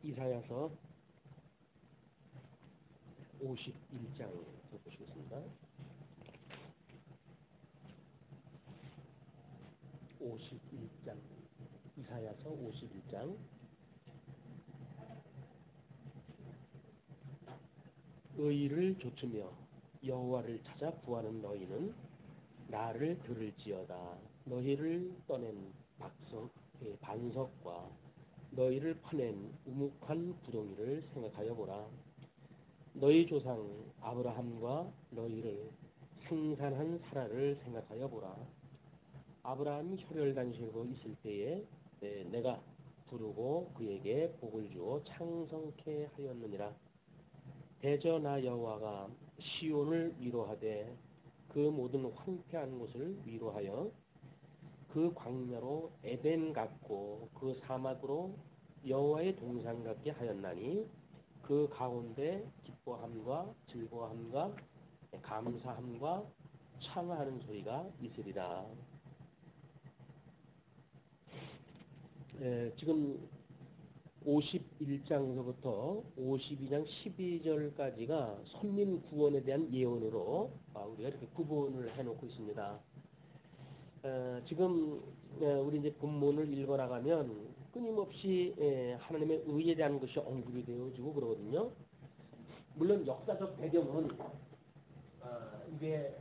이사야서 51장 보시겠습니다. 51장, 이사야서 51장. 의를 좇으며 여호와를 찾아 구하는 너희는 나를 들을지어다. 너희를 떠낸 반석과 너희를 파낸 우묵한 구덩이를 생각하여 보라. 너희 조상 아브라함과 너희를 생산한 사라를 생각하여 보라. 아브라함이 혈혈단신으로 있을 때에 내가 부르고 그에게 복을 주어 창성케 하였느니라. 대저 나 여호와가 시온을 위로하되 그 모든 황폐한 곳을 위로하여 그 광야로 에덴 같고 그 사막으로 여호와의 동산 같게 하였나니 그 가운데 기뻐함과 즐거움과 감사함과 창하는 소리가 있으리라. 지금 51장서부터 52장 12절까지가 선민 구원에 대한 예언으로 우리가 이렇게 구분을 해놓고 있습니다. 지금 우리 이제 본문을 읽어나가면 끊임없이 하나님의 의에 대한 것이 언급이 되어지고 그러거든요. 물론 역사적 배경은 이게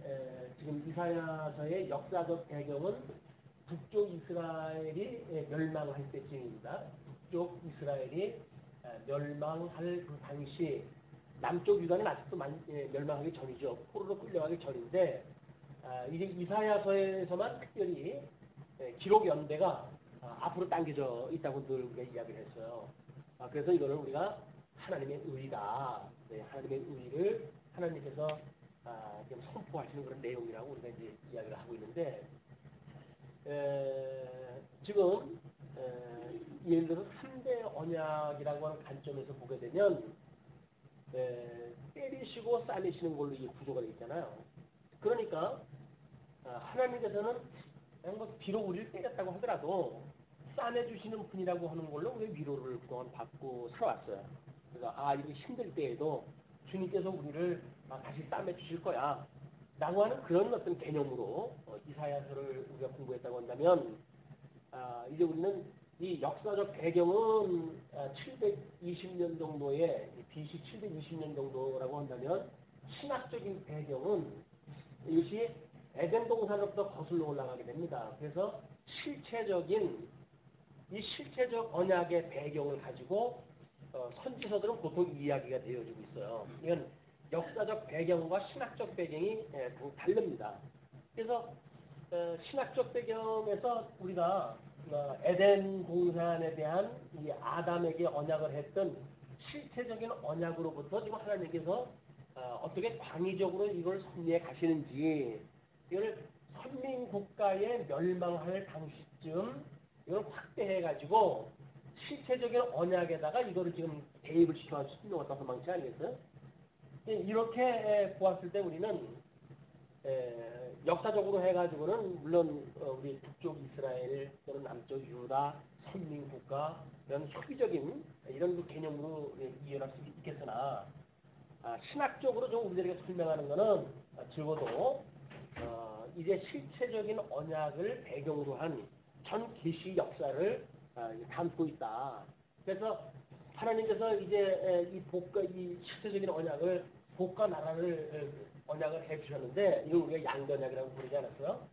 지금 이사야서의 역사적 배경은 북쪽 이스라엘이 멸망할 때쯤입니다. 북쪽 이스라엘이 멸망할 그 당시 남쪽 유다는 아직도 멸망하기 전이죠. 포로로 끌려가기 전인데 이제 이사야서에서만 특별히 기록 연대가 앞으로 당겨져 있다고 늘 우리가 이야기를 했어요. 그래서 이거는 우리가 하나님의 의다. 하나님의 의를 하나님께서 지금 선포하시는 그런 내용이라고 우리가 이제 이야기를 하고 있는데 지금 예를 들어 3대 언약이라고 하는 관점에서 보게 되면 때리시고 싸매시는 걸로 이 구조가 되어 있잖아요. 그러니까 하나님께서는 뭐 비록 우리를 때렸다고 하더라도 싸매주시는 분이라고 하는 걸로 우리 위로를 그동안 받고 살아왔어요. 그래서 이렇게 힘들 때에도 주님께서 우리를 다시 싸매주실 거야 라고 하는 그런 어떤 개념으로 이사야서를 우리가 공부했다고 한다면 이제 우리는 이 역사적 배경은 720년 정도의 BC 720년 정도라고 한다면 신학적인 배경은 이것이 에덴 동산으로부터 거슬러 올라가게 됩니다. 그래서 이 실체적 언약의 배경을 가지고 선지서들은 보통 이야기가 되어지고 있어요. 이건 역사적 배경과 신학적 배경이 다릅니다. 그래서 신학적 배경에서 우리가 에덴 동산에 대한 이 아담에게 언약을 했던 실체적인 언약으로부터 지금 하나님께서 어떻게 광의적으로 이걸 섭리해 가시는지, 이걸 선민국가에 멸망할 당시쯤 이걸 확대해가지고 실체적인 언약에다가 이거를 지금 대입을 시켜서 섭리가 어떤 방식 아니겠어요? 이렇게 보았을 때 우리는 역사적으로 해가지고는 물론 우리 북쪽 이스라엘 또는 남쪽 유다 선민국가 이런 협의적인 이런 그 개념으로 이해할 수 있겠으나 신학적으로 좀 우리들에게 설명하는 것은 적어도 이제 실체적인 언약을 배경으로 한 전 계시 역사를 담고 있다. 그래서 하나님께서 이제 이 실체적인 언약을 복과 나라를 언약을 해주셨는데 이걸 우리가 양변약이라고 부르지 않았어요?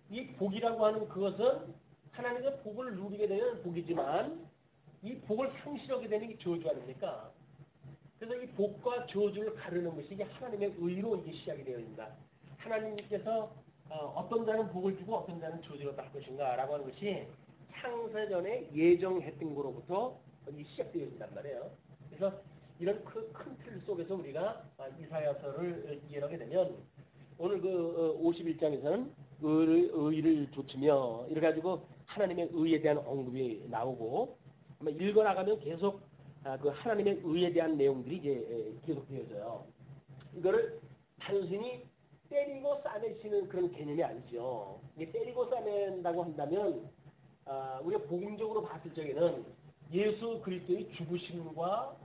이 복이라고 하는 그것은 하나님의 복을 누리게 되는 복이지만 이 복을 상실하게 되는 게 저주 아닙니까? 그래서 이 복과 저주를 가르는 것이 이게 하나님의 의로 이게 시작이 되어 있습니다. 하나님께서 어떤 자는 복을 주고 어떤 자는 저주를 받을 것인가 라고 하는 것이 창세전에 예정했던 거로부터 시작되어 있단 말이에요. 그래서 이런 큰 틀 속에서 우리가 이사야서를 이해하게 되면 오늘 그 51장에서는 의를 좇으며 이래 가지고 하나님의 의에 대한 언급이 나오고 아마 읽어나가면 계속 그 하나님의 의에 대한 내용들이 이제 계속 되어져요. 이거를 단순히 때리고 싸매시는 그런 개념이 아니죠. 이게 때리고 싸맨다고 한다면 우리가 복음적으로 봤을 적에는 예수 그리스도의 죽으심과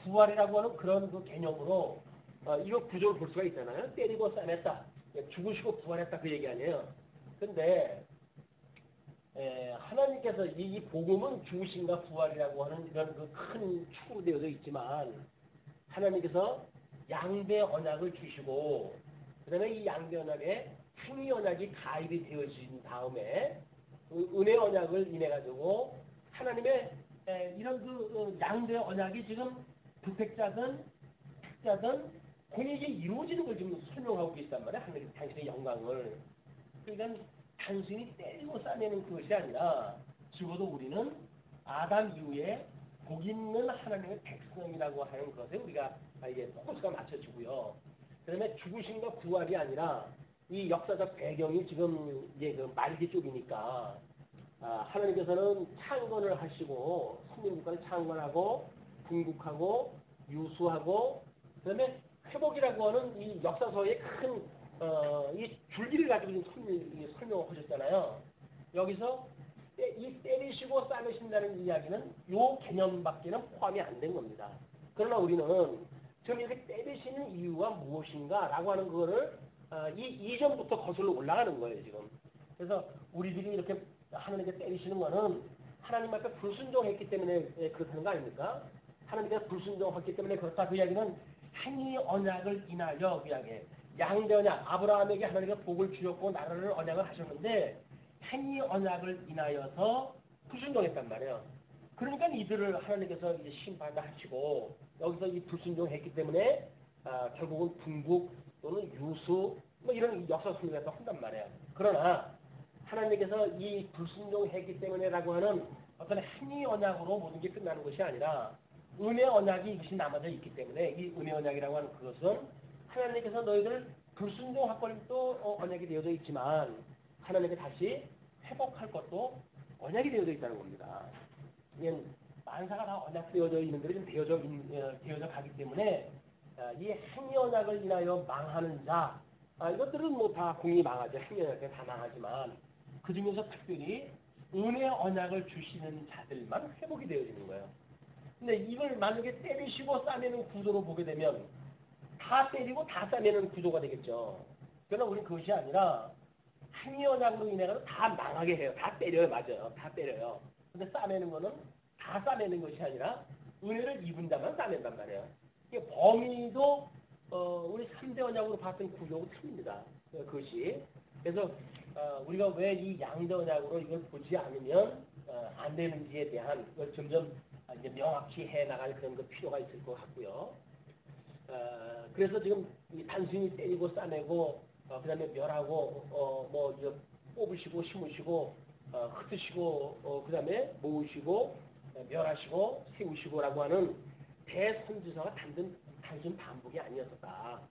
부활이라고 하는 그런 그 개념으로 이거 구조를 볼 수가 있잖아요. 때리고 싸냈다. 죽으시고 부활했다 그 얘기 아니에요. 근데 하나님께서 이 복음은 죽으심과 부활이라고 하는 이런 그 큰 축으로 되어져 있지만 하나님께서 양대 언약을 주시고 그다음에 이 양대 언약에 행위 언약이 가입이 되어진 다음에 은혜 언약을 인해 가지고 하나님의 이런 그 양대 언약이 지금 부택자든 특자든 공익이 이루어지는 걸 지금 설명하고 계시단 말이야. 하나님 당신의 영광을. 그러니까 단순히 때리고 싸내는 그것이 아니라 적어도 우리는 아담 이후에 복 있는 하나님의 백성이라고 하는 것에 우리가 이게 포커스가 맞춰지고요. 그 다음에 죽으심과 부활이 아니라 이 역사적 배경이 지금 이제 그 말기 쪽이니까 하나님께서는 창건을 하시고 선민국가를 창건하고 궁극하고 유수하고 그다음에 회복이라고 하는 이 역사서의 큰 이 줄기를 가지고 지금 설명하셨잖아요. 여기서 이 때리시고 싸매신다는 이야기는 요 개념밖에는 포함이 안 된 겁니다. 그러나 우리는 지금 이렇게 때리시는 이유가 무엇인가라고 하는 거를 이전부터 거슬러 올라가는 거예요 지금. 그래서 우리들이 이렇게 하나님께 때리시는 거는 하나님 앞에 불순종했기 때문에 그렇다는 거 아닙니까? 하나님께 불순종했기 때문에 그렇다 그 이야기는 행위 언약을 인하여 그 이야기. 양대 언약 아브라함에게 하나님께서 복을 주셨고 나라를 언약을 하셨는데 행위 언약을 인하여서 불순종했단 말이에요. 그러니까 이들을 하나님께서 이제 심판하시고 여기서 이 불순종했기 때문에 결국은 궁극 또는 유수 뭐 이런 역사 설명을 한단 말이에요. 그러나 하나님께서 이 불순종했기 때문에라고 하는 어떤 행위 언약으로 모든 게 끝나는 것이 아니라 은혜 언약이 이것이 남아져 있기 때문에 이 은혜 언약이라고 하는 그것은 하나님께서 너희들 불순종할 것도 언약이 되어져 있지만 하나님께 다시 회복할 것도 언약이 되어져 있다는 겁니다. 이게 만사가 다 언약되어져 있는 대로 좀 되어져 가기 때문에 이 행위 언약을 인하여 망하는 자 이것들은 뭐 다 공이 망하죠. 행위 언약에 다 망하지만 그 중에서 특별히 은혜 언약을 주시는 자들만 회복이 되어지는 거예요. 근데 이걸 만약에 때리시고 싸매는 구조로 보게 되면 다 때리고 다 싸매는 구조가 되겠죠. 그러나 우리는 그것이 아니라 행위 언약으로 인해서 다 망하게 해요. 다 때려요. 맞아요. 다 때려요. 근데 싸매는 거는 다 싸매는 것이 아니라 은혜를 입은 자만 싸맨단 말이에요. 이게 범위도 우리 3대 언약으로 봤던 구조하고 틀립니다. 그것이. 그래서 우리가 왜 이 양대 언약으로 이걸 보지 않으면 안 되는지에 대한 걸 점점 이제 명확히 해 나갈 그런 그 필요가 있을 것 같고요. 그래서 지금 단순히 때리고 싸매고 그 다음에 멸하고 뭐 이제 뽑으시고 심으시고 흩으시고 그 다음에 모으시고 멸하시고 세우시고라고 하는 대선지서가 단순 반복이 아니었었다.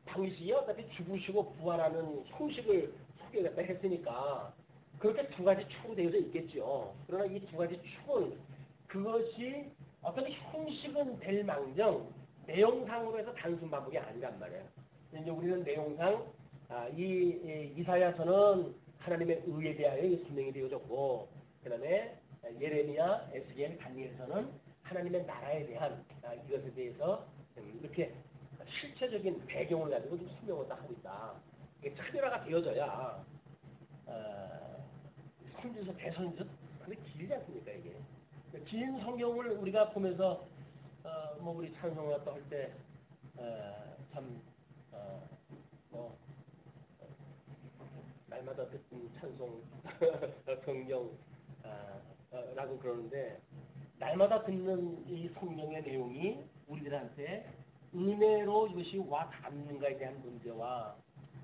당시에 어차피 죽으시고 부활하는 형식을 소개했다 했으니까 그렇게 두 가지 축으로 되어져 있겠죠. 그러나 이 두 가지 축은 그것이 어떤 형식은 될 망정 내용상으로 해서 단순 반복이 아니란 말이에요. 이제 우리는 내용상 이 이사야서는 하나님의 의에 대하여 설명이 되어졌고 그 다음에 예레미야, 에스겔, 다니엘서는 하나님의 나라에 대한 이것에 대해서 이렇게 실체적인 배경을 가지고 좀 설명을 하고 있다. 이게 차별화가 되어져야 선지서, 대선지서 근데 길지 않습니까 이게. 긴 성경을 우리가 보면서 뭐 우리 찬송을 또 할 때 참 날마다 듣는 찬송 성경라고 그러는데 날마다 듣는 이 성경의 내용이 우리들한테 은혜로 이것이 와 닿는가에 대한 문제와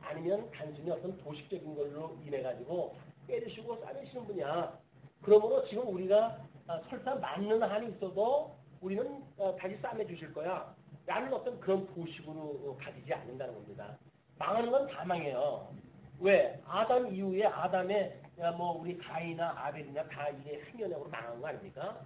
아니면 단순히 어떤 도식적인 걸로 인해 가지고 때리시고 싸매시는 분이야. 그러므로 지금 우리가 설사 맞는 한이 있어도 우리는 다시 싸매 주실 거야. 라는 어떤 그런 도식으로 가지지 않는다는 겁니다. 망하는 건 다 망해요. 왜? 아담 이후에 아담의 뭐 우리 가인이나 아벨이나 다 이게 행연약으로 망한 거 아닙니까?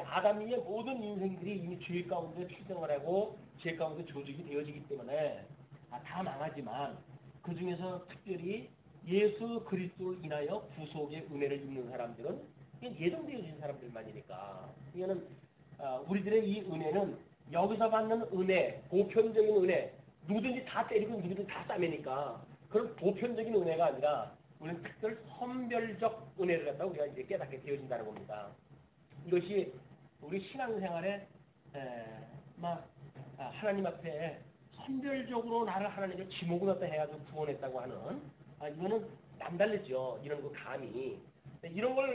아담 이후에 모든 인생들이 이미 죄 가운데 출생을 하고 죄 가운데 조직이 되어지기 때문에 다 망하지만 그 중에서 특별히 예수 그리스도를 인하여 구속의 은혜를 입는 사람들은 예정되어진 사람들만이니까 이거는 우리들의 이 은혜는 여기서 받는 은혜, 보편적인 은혜, 누구든지 다 때리고 누구든지 다 싸매니까 그런 보편적인 은혜가 아니라 우리는 특별 선별적 은혜를 갖다 우리가 이제 깨닫게 되어진다는 겁니다. 이것이 우리 신앙생활에 하나님 앞에 선별적으로 나를 하나님의 지목을 갖다 해가지고 구원했다고 하는 이거는 남달르죠. 이런 그 감이. 이런 걸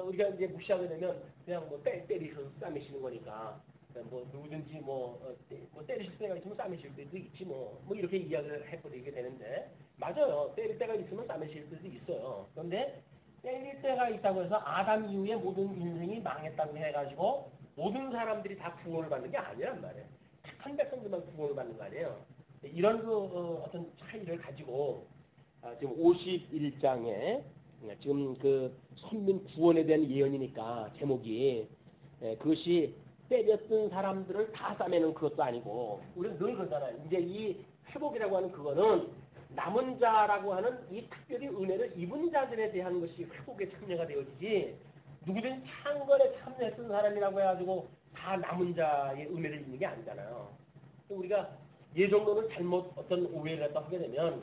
우리가 이제 무시하게 되면 그냥 뭐 때리셔서 싸매시는 거니까 뭐 누구든지 때리실 때가 있으면 싸매실 때도 있지 뭐 이렇게 이야기를 해버리게 되는데 맞아요. 때릴 때가 있으면 싸매실 때도 있어요. 그런데 때릴 때가 있다고 해서 아담 이후에 모든 인생이 망했다고 해가지고 모든 사람들이 다 구원을 받는 게 아니란 말이에요. 착한 백성들만 구원을 받는 거 아니에요. 이런 어떤 차이를 가지고 지금 51장에 지금 그 선민 구원에 대한 예언이니까 제목이 그것이 때렸던 사람들을 다 싸매는 그것도 아니고 우리가 늘 그러잖아요. 이제 이 회복이라고 하는 그거는 남은 자라고 하는 이 특별히 은혜를 입은 자들에 대한 것이 회복에 참여가 되어지지 누구든 창건에 참여했던 사람이라고 해가지고 다 남은 자의 은혜를 입는 게 아니잖아요. 우리가 예정론을 잘못 어떤 오해를 갖다 하게 되면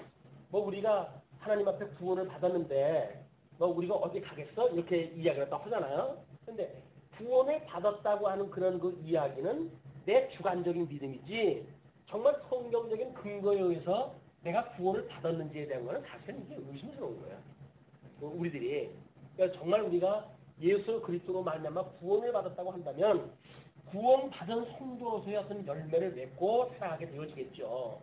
우리가 하나님 앞에 구원을 받았는데 우리가 어디 가겠어? 이렇게 이야기를 갖다 하잖아요. 근데 구원을 받았다고 하는 그런 그 이야기는 내 주관적인 믿음이지 정말 성경적인 근거에 의해서 내가 구원을 받았는지에 대한 거는 사실은 이게 의심스러운 거예요. 우리들이. 그러니까 정말 우리가 예수 그리스도로 말미암아 구원을 받았다고 한다면 구원받은 성도로서의 어떤 열매를 맺고 살아가게 되어지겠죠.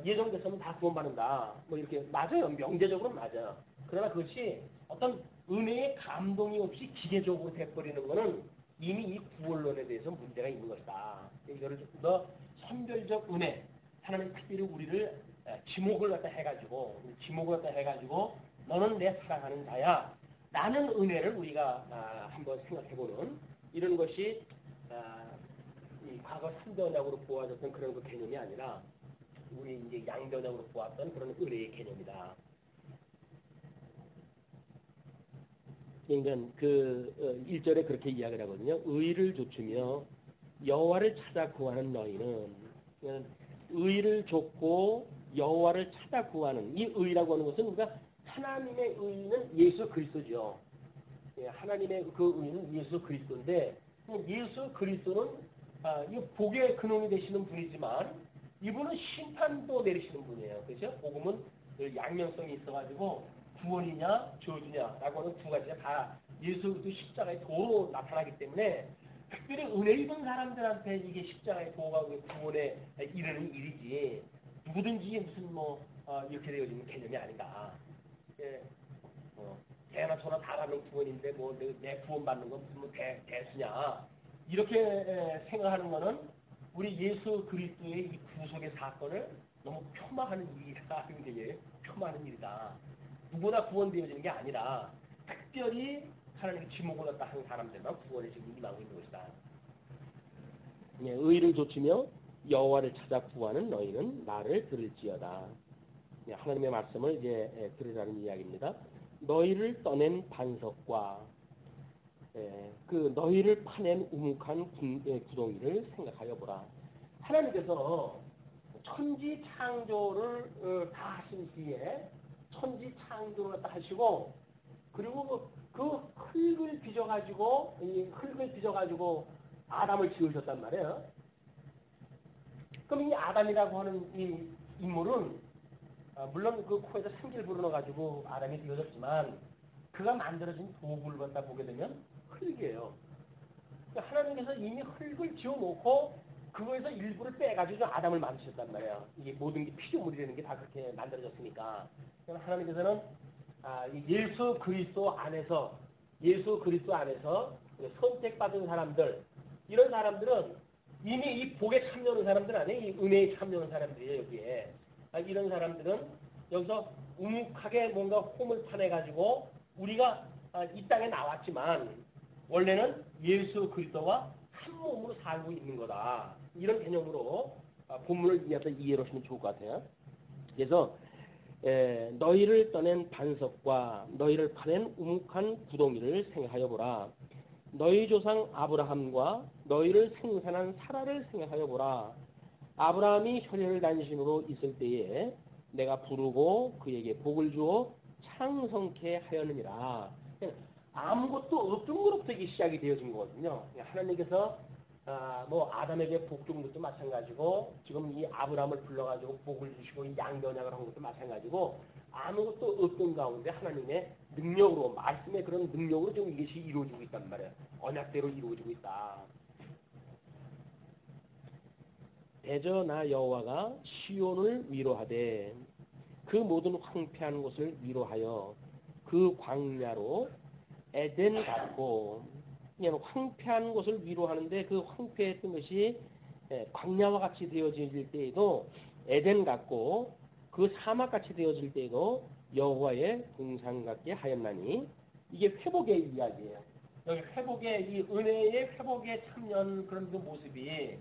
예정됐으면 다 구원받는다. 이렇게 맞아요. 명제적으로는 맞아요. 그러나 그것이 어떤 은혜의 감동이 없이 기계적으로 돼버리는 것은 이미 이 구원론에 대해서 문제가 있는 것이다. 이거를 조금 더 선별적 은혜, 하나님 특별히 우리를 지목을 갖다 해가지고 너는 내 사랑하는 자야. 라는 은혜를 우리가 한번 생각해보는 이런 것이 이 과거 3대 언약으로 보아졌던 그런 그 개념이 아니라 우리 이제 양대 언약으로 보았던 그런 은혜의 개념이다. 그러니까 그 1절에 그렇게 이야기를 하거든요. 의를 좇으며 여호와를 찾아 구하는 너희는 의를 좇고 여호와를 찾아 구하는 이 의라고 하는 것은 우리가 하나님의 의는 예수 그리스도죠. 하나님의 그 의는 예수 그리스도인데 예수 그리스도는 이 복의 근원이 되시는 분이지만 이분은 심판도 내리시는 분이에요. 그렇죠? 복음은 양면성이 있어가지고 구원이냐 저주냐라고 하는 두 가지가 다 예수 그리스도 십자가의 도로 나타나기 때문에 특별히 은혜 입은 사람들한테 이게 십자가의 도가 구원에 이르는 일이지 누구든지 무슨 이렇게 되어지는 개념이 아닌가. 개나 소나 다 받는 구원인데 내 구원 받는 건 무슨 대수냐 이렇게 생각하는 거는 우리 예수 그리스도의 이 구속의 사건을 너무 폄하하는 일이다. 이게 폄하하는 일이다. 누구나 구원되어지는 게 아니라 특별히 하나님의 지목을 갖다 한 사람들만 구원에 지금 임하고 있는 것이다. 의를 좇으며 여호와를 찾아 구하는 너희는 나를 들을지어다. 하나님의 말씀을 이제 들으라는 이야기입니다. 너희를 떠낸 반석과 그 너희를 파낸 우묵한 구덩이를 생각하여 보라. 하나님께서 천지 창조를 다 하신 뒤에 천지 창조를 다 하시고 그리고 그 흙을 빚어가지고 아담을 지으셨단 말이에요. 그럼 이 아담이라고 하는 이 인물은 물론 그 코에다 생기를 불어넣어가지고 아담이 되어졌지만 그가 만들어진 도구를 갖다 보게 되면 흙이에요. 그러니까 하나님께서 이미 흙을 지어놓고 그거에서 일부를 빼가지고 아담을 만드셨단 말이에요. 이게 모든 게 피조물이라는 게 다 그렇게 만들어졌으니까. 하나님께서는 예수 그리스도 안에서 선택받은 사람들, 이런 사람들은 이미 이 복에 참여하는 사람들 아니에요. 이 은혜에 참여하는 사람들이에요, 여기에. 이런 사람들은 여기서 우묵하게 뭔가 홈을 파내가지고 우리가 이 땅에 나왔지만 원래는 예수 그리스도와 한 몸으로 살고 있는 거다. 이런 개념으로 본문을 이해를 하시면 좋을 것 같아요. 그래서 너희를 떠낸 반석과 너희를 파낸 우묵한 구덩이를 생각하여 보라. 너희 조상 아브라함과 너희를 생산한 사라를 생각하여 보라. 아브라함이 혈혈 단신으로 있을 때에 내가 부르고 그에게 복을 주어 창성케 하였느니라. 아무것도 없던 것부터 이게 시작이 되어진 거거든요. 하나님께서 뭐 아담에게 복 준 것도 마찬가지고 지금 이 아브라함을 불러가지고 복을 주시고 이 양변약을 한 것도 마찬가지고 아무것도 없던 가운데 하나님의 능력으로 말씀의 그런 능력으로 지금 이것이 이루어지고 있단 말이에요. 언약대로 이루어지고 있다. 대저 나 여호와가 시온을 위로하되 그 모든 황폐한 곳을 위로하여 그 광야로 에덴 같고, 황폐한 곳을 위로하는데 그 황폐했던 것이 광야와 같이 되어질 때에도 에덴 같고 그 사막 같이 되어질 때에도 여호와의 동상 같게 하였나니, 이게 회복의 이야기예요. 여기 회복의 이 은혜의 회복에 참여한 그런 그 모습이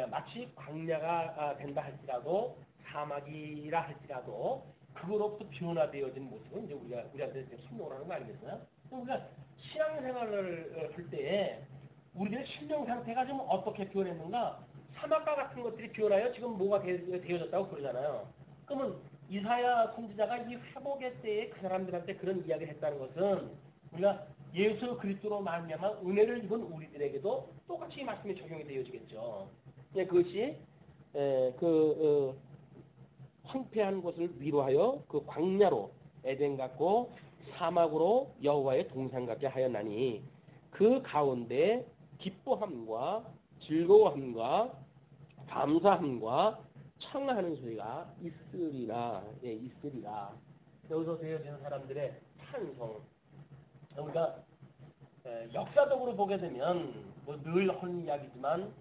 마치 광야가 된다 할지라도 사막이라 할지라도 그거로부터 변화되어진 모습은 이제 우리한테 설명을 하는 거 아니겠어요? 우리가 신앙생활을 할 때에 우리들의 신령 상태가 좀 어떻게 변했는가? 사막과 같은 것들이 변하여 지금 뭐가 되어졌다고 그러잖아요. 그러면 이사야 선지자가 이 회복의 때에 그 사람들한테 그런 이야기를 했다는 것은 우리가 예수 그리스도로 말미암아 은혜를 입은 우리들에게도 똑같이 이 말씀이 적용이 되어지겠죠. 그것이 황폐한 곳을 위로하여 그 광야로 에덴 같고 사막으로 여호와의 동상 같게 하였나니 그 가운데 기뻐함과 즐거워함과 감사함과 청하는 소리가 있으리라. 있으리라. 여기서 되어지는 사람들의 찬송. 우리가 역사적으로 보게 되면 뭐 늘 하는 이야기지만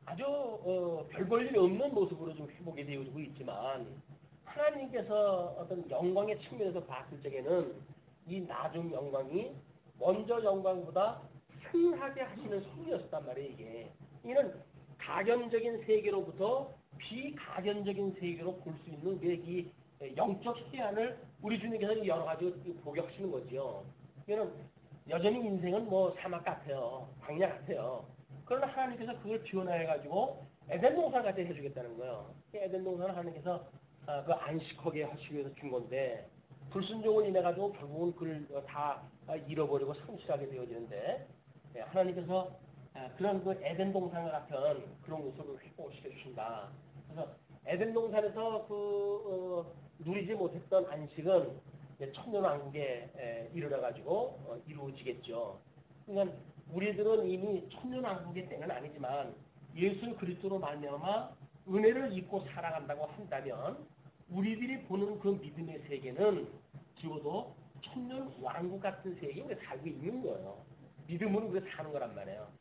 아주 별 볼 일이 없는 모습으로 좀 회복이 되어지고 있지만, 하나님께서 어떤 영광의 측면에서 봤을 적에는 이 나중 영광이 먼저 영광보다 승하게 하시는 성이었단 말이에요. 이는 가견적인 세계로부터 비가견적인 세계로 볼 수 있는 이 영적 해안을 우리 주님께서 여러 가지 보게 하시는 거죠. 이는 여전히 인생은 뭐 사막 같아요. 광야 같아요. 그러나 하나님께서 그걸 변화해가지고 에덴 동산 같이 해주겠다는 거예요. 에덴 동산을 하나님께서 그 안식하게 하시기 위해서 준 건데, 불순종을 인해가지고 결국은 그걸 다 잃어버리고 상실하게 되어지는데, 하나님께서 그런 그 에덴 동산과 같은 그런 모습을 회복시켜 주신다. 그래서 에덴 동산에서 누리지 못했던 안식은 천년왕국에 이르러가지고 이루어지겠죠. 그러니까 우리들은 이미 천년왕국의 때는 아니지만 예수 그리스도로 말미암아 은혜를 입고 살아간다고 한다면 우리들이 보는 그 믿음의 세계는 적어도 천년왕국 같은 세계에 우리가 살고 있는 거예요. 믿음으로 우리가 사는 거란 말이에요.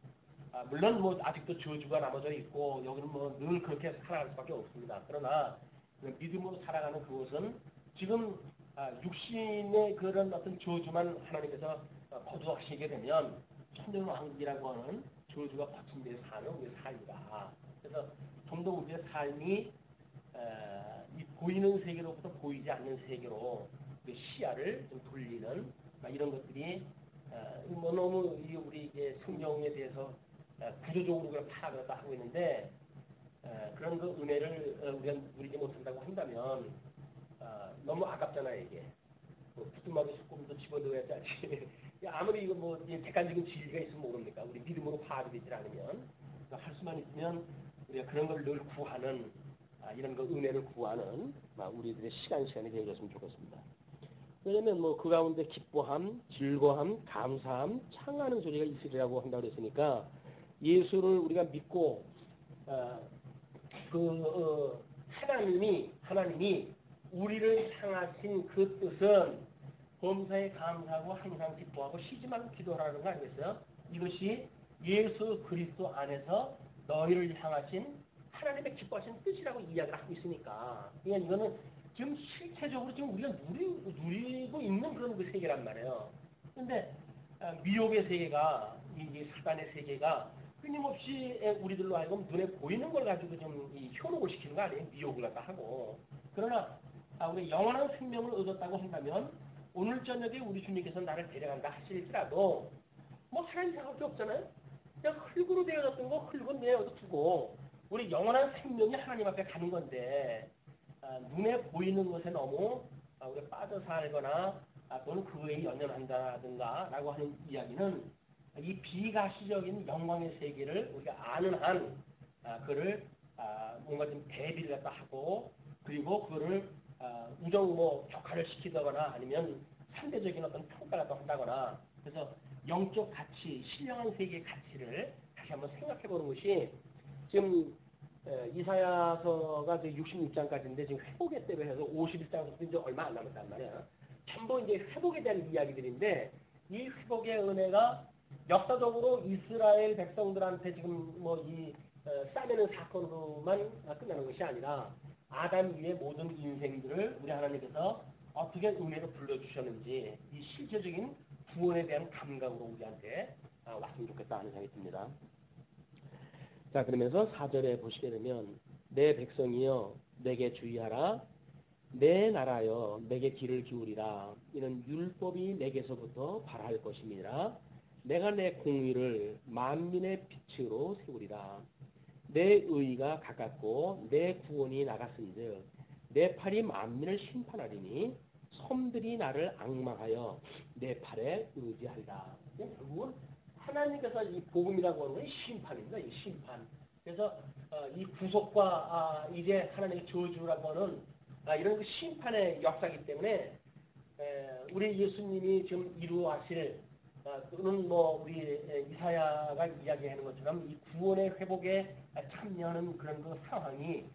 물론 뭐 아직도 저주가 남아져 있고 여기는 뭐 늘 그렇게 살아갈 수밖에 없습니다. 그러나 믿음으로 살아가는 그것은 지금 육신의 그런 어떤 저주만 하나님께서 거두하시게 되면 천년왕국이라고 하는 저주가 거친 데에 사는 우리의 삶이다. 그래서 좀 더 우리의 삶이 이 보이는 세계로부터 보이지 않는 세계로 그 시야를 좀 돌리는 이런 것들이 뭐 너무 우리 성경에 대해서 구조적으로 그냥 파악을 하고 있는데, 그런 그 은혜를 우리가 누리지 못한다고 한다면 너무 아깝잖아요. 이게 부뚜막에 소금도 집어넣어야지 알지. 아무리 이거 뭐 객관적인 진리가 있으면 모릅니까? 우리 믿음으로 파악이 되지 않으면, 할 수만 있으면 우리가 그런 걸 늘 구하는 이런 그 은혜를 구하는 우리들의 시간이 되어졌으면 좋겠습니다. 왜냐면 뭐 그 가운데 기뻐함, 즐거함, 감사함, 창하는 소리가 있으리라고 한다고 그랬으니까, 예수를 우리가 믿고 하나님이 우리를 향하신 그 뜻은 범사에 감사하고 항상 기뻐하고 쉬지 말고 기도하라는 거 아니겠어요? 이것이 예수 그리스도 안에서 너희를 향하신 하나님의 기뻐하신 뜻이라고 이야기를 하고 있으니까, 그러니까 이거는 지금 실체적으로 지금 우리가 누리고 있는 그런 그 세계란 말이에요. 그런데 미혹의 세계가, 이 사단의 세계가 끊임없이 우리들로 하여금 눈에 보이는 걸 가지고 좀 현혹을 시키는 거 아니에요? 미혹을 갖다 하고. 그러나 우리 영원한 생명을 얻었다고 한다면 오늘 저녁에 우리 주님께서 나를 데려간다 하실지라도 뭐 하나님 생각할 게 없잖아요. 그냥 흙으로 되어졌던 거 흙은 내어두고 우리 영원한 생명이 하나님 앞에 가는 건데 눈에 보이는 것에 너무 우리가 빠져 살거나 또는 그에 연연한다든가 라고 하는 이야기는 이 비가시적인 영광의 세계를 우리가 아는 한 그를 뭔가 좀 대비를 갖다 하고 그리고 그를 우정 뭐 격화를 시키거나 아니면 상대적인 어떤 평가를 한다거나 그래서 영적 가치, 신령한 세계의 가치를 다시 한번 생각해 보는 것이 지금 이사야서가 66장까지인데 지금 회복의 때로 해서 51장부터 이제 얼마 안 남았단 말이야. 전부 이제 회복에 대한 이야기들인데 이 회복의 은혜가 역사적으로 이스라엘 백성들한테 지금 뭐 이 싸매는 사건으로만 끝나는 것이 아니라 아담 위의 모든 인생들을 우리 하나님께서 어떻게 은혜로 불러주셨는지 이 실제적인 구원에 대한 감각으로 우리한테 왔으면 좋겠다 하는 생각이 듭니다. 자, 그러면서 4절에 보시게 되면 내 백성이여 내게 주의하라 내 나라여 내게 귀를 기울이라 이는 율법이 내게서부터 발할 것임이라 내가 내 공의를 만민의 빛으로 세우리라 내 의가 가깝고 내 구원이 나갔은즉 내 팔이 만민을 심판하리니 섬들이 나를 앙망하여 내 팔에 의지하리라. 결국은 하나님께서 이 복음이라고 하는 건 심판입니다. 이 심판. 그래서 이 구속과 이제 하나님의 저주라고 하는 이런 그 심판의 역사이기 때문에 우리 예수님이 지금 이루하실 또는 뭐 우리 이사야가 이야기하는 것처럼 이 구원의 회복에 참여하는 그런 그 상황이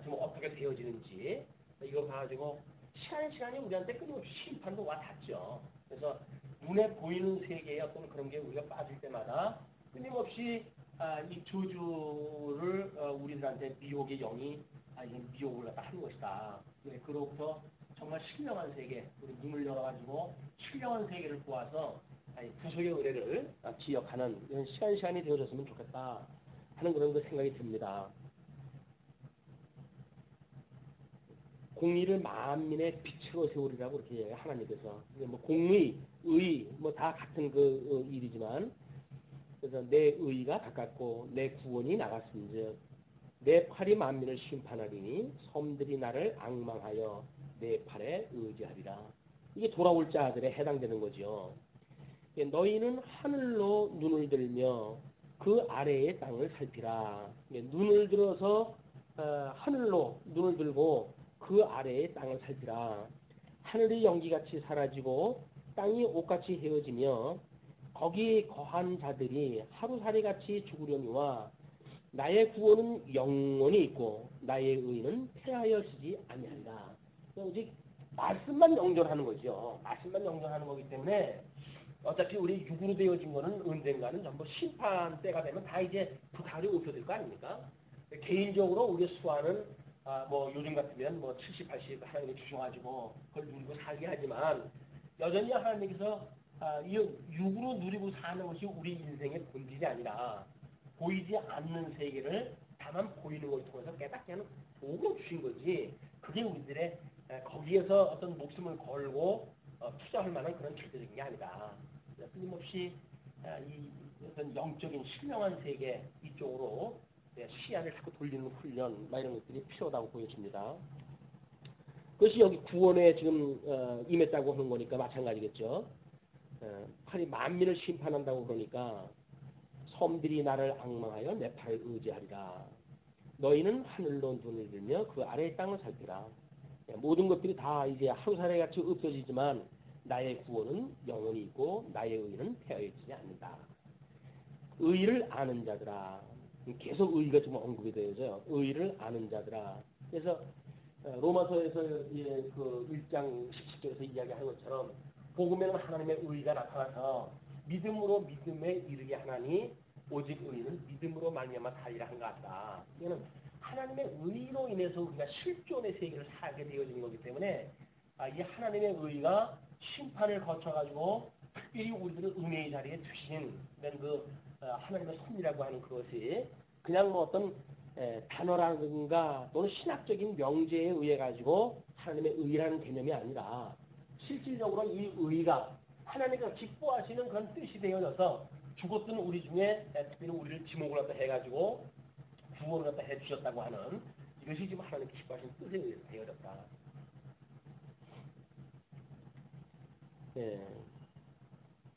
지금 어떻게 되어지는지 이거 봐가지고 시간이 우리한테 끊임없이 심판도 와 닿죠. 그래서 눈에 보이는 세계에 어떤 그런 게 우리가 빠질 때마다 끊임없이 이 저주를 우리들한테 미혹의 영이 미혹을 갖다 하는 것이다. 그로부터 정말 신령한 세계, 우리 눈을 열어가지고 신령한 세계를 보아서 구속의 은혜를 기억하는 이런 시간이 되어졌으면 좋겠다 하는 그런 그 생각이 듭니다. 공의를 만민의 빛으로 세우리라고 이렇게 얘기해요. 하나님께서. 뭐 공의, 의, 뭐 다 같은 그 일이지만, 그래서 내 의가 가깝고 내 구원이 나갔은즉 내 팔이 만민을 심판하리니 섬들이 나를 앙망하여 내 팔에 의지하리라. 이게 돌아올 자들에 해당되는 거죠. 너희는 하늘로 눈을 들며 그 아래의 땅을 살피라. 눈을 들어서 하늘로 눈을 들고 그 아래의 땅을 살피라. 하늘이 연기같이 사라지고 땅이 옷같이 헤어지며 거기 거한 자들이 하루살이같이 죽으려니와 나의 구원은 영원히 있고 나의 의는 패하여지지 아니한다. 오직 말씀만 영존하는 거죠. 말씀만 영존하는 거기 때문에 어차피 우리 육으로 되어진 거는 언젠가는 전부 심판 때가 되면 다 이제 부활이 오셔될 거 아닙니까? 개인적으로 우리 수아는 뭐 요즘 같으면 뭐 70, 80 하나님이 주셔가지고 그걸 누리고 살게 하지만 여전히 하나님께서 이 육으로 누리고 사는 것이 우리 인생의 본질이 아니라 보이지 않는 세계를 다만 보이는 것을 통해서 깨닫게 하는 도구로 주신 거지 그게 우리들의 거기에서 어떤 목숨을 걸고 투자할 만한 그런 절대적인 게 아니다. 끊임없이 이 어떤 영적인 신령한 세계 이쪽으로 시야를 자꾸 돌리는 훈련 이런 것들이 필요하다고 보여집니다. 그것이 여기 구원에 지금 임했다고 하는 거니까 마찬가지겠죠. 팔이 만민을 심판한다고 그러니까 섬들이 나를 앙망하여 내 팔을 의지하리라. 너희는 하늘로 눈을 들며 그 아래의 땅을 살피라. 모든 것들이 다 이제 하루살이 같이 없어지지만 나의 구원은 영원히 있고 나의 의는 폐하여지지 않는다. 의를 아는 자들아. 계속 의가 좀 언급이 되어져요. 의를 아는 자들아. 그래서 로마서에서 그 1장 17절에서 이야기하는 것처럼 복음에는 하나님의 의가 나타나서 믿음으로 믿음에 이르게 하나니 오직 의는 믿음으로 말미암아 살리라 한 것 같다. 이거는 하나님의 의로 인해서 우리가 실존의 세계를 살게 되어지는 거기 때문에 이 하나님의 의가 심판을 거쳐가지고 특별히 우리들을 은혜의 자리에 두신 그 하나님의 섭리라고 하는 그것이 그냥 뭐 어떤 단어라든가 또는 신학적인 명제에 의해 가지고 하나님의 의라는 개념이 아니라 실질적으로 이 의가 하나님께서 기뻐하시는 그런 뜻이 되어져서 죽었던 우리 중에 특별히 우리를 지목을 갖다 해가지고 구원을 갖다 해주셨다고 하는 이것이 지금 하나님께 기뻐하시는 뜻이 되어졌다. 예.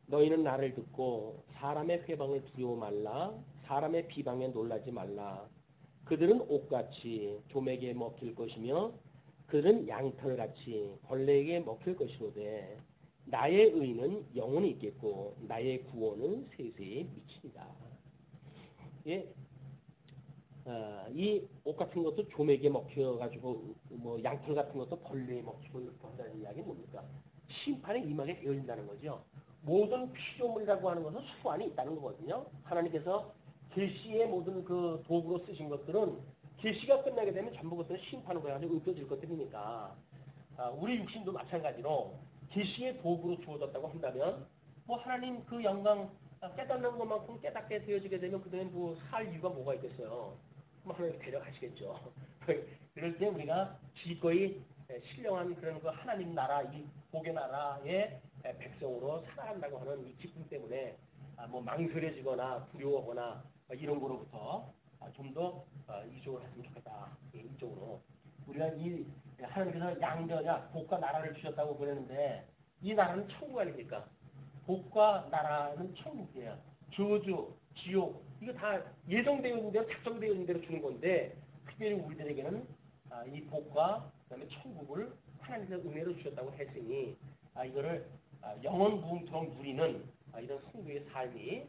너희는 나를 듣고 사람의 회방을 두려워 말라. 사람의 비방에 놀라지 말라. 그들은 옥같이 조맥에 먹힐 것이며 그들은 양털같이 벌레에게 먹힐 것이로되 나의 의는 영원히 있겠고 나의 구원은 세세에 미치리라. 예. 이 옷 같은 것도 조맥에 먹혀가지고 뭐 양털 같은 것도 벌레에 먹히고 이렇게 한다는 이야기는 뭡니까? 심판에 임하게 되어진다는 거죠. 모든 피조물이라고 하는 것은 수완이 있다는 거거든요. 하나님께서 계시의 모든 그 도구로 쓰신 것들은 계시가 끝나게 되면 전부 것들은 심판으로 해가지고 없어질 것들이니까 우리 육신도 마찬가지로 계시의 도구로 주어졌다고 한다면 뭐 하나님 그 영광 깨닫는 것만큼 깨닫게 되어지게 되면 그다음에 뭐 살 이유가 뭐가 있겠어요. 뭐 하나님 데려가시겠죠. 그럴 때 우리가 기꺼이 신령한 그런 그 하나님 나라, 이 복의 나라의 백성으로 살아간다고 하는 이 기쁨 때문에 뭐 망설여지거나 두려워하거나 이런 거로부터 좀 더 이쪽으로 했으면 좋겠다. 이쪽으로. 우리가 이 하나님께서 양전야 복과 나라를 주셨다고 그러는데 이 나라는 천국 아닙니까? 복과 나라는 천국이에요. 저주, 지옥 이거 다 예정되어 있는 대로 작정되어 있는 대로 주는 건데 특별히 우리들에게는 이 복과 그다음에 천국을 하나님께서 은혜로 주셨다고 했으니 이거를 영원 무궁토록 누리는 이런 성도의 삶이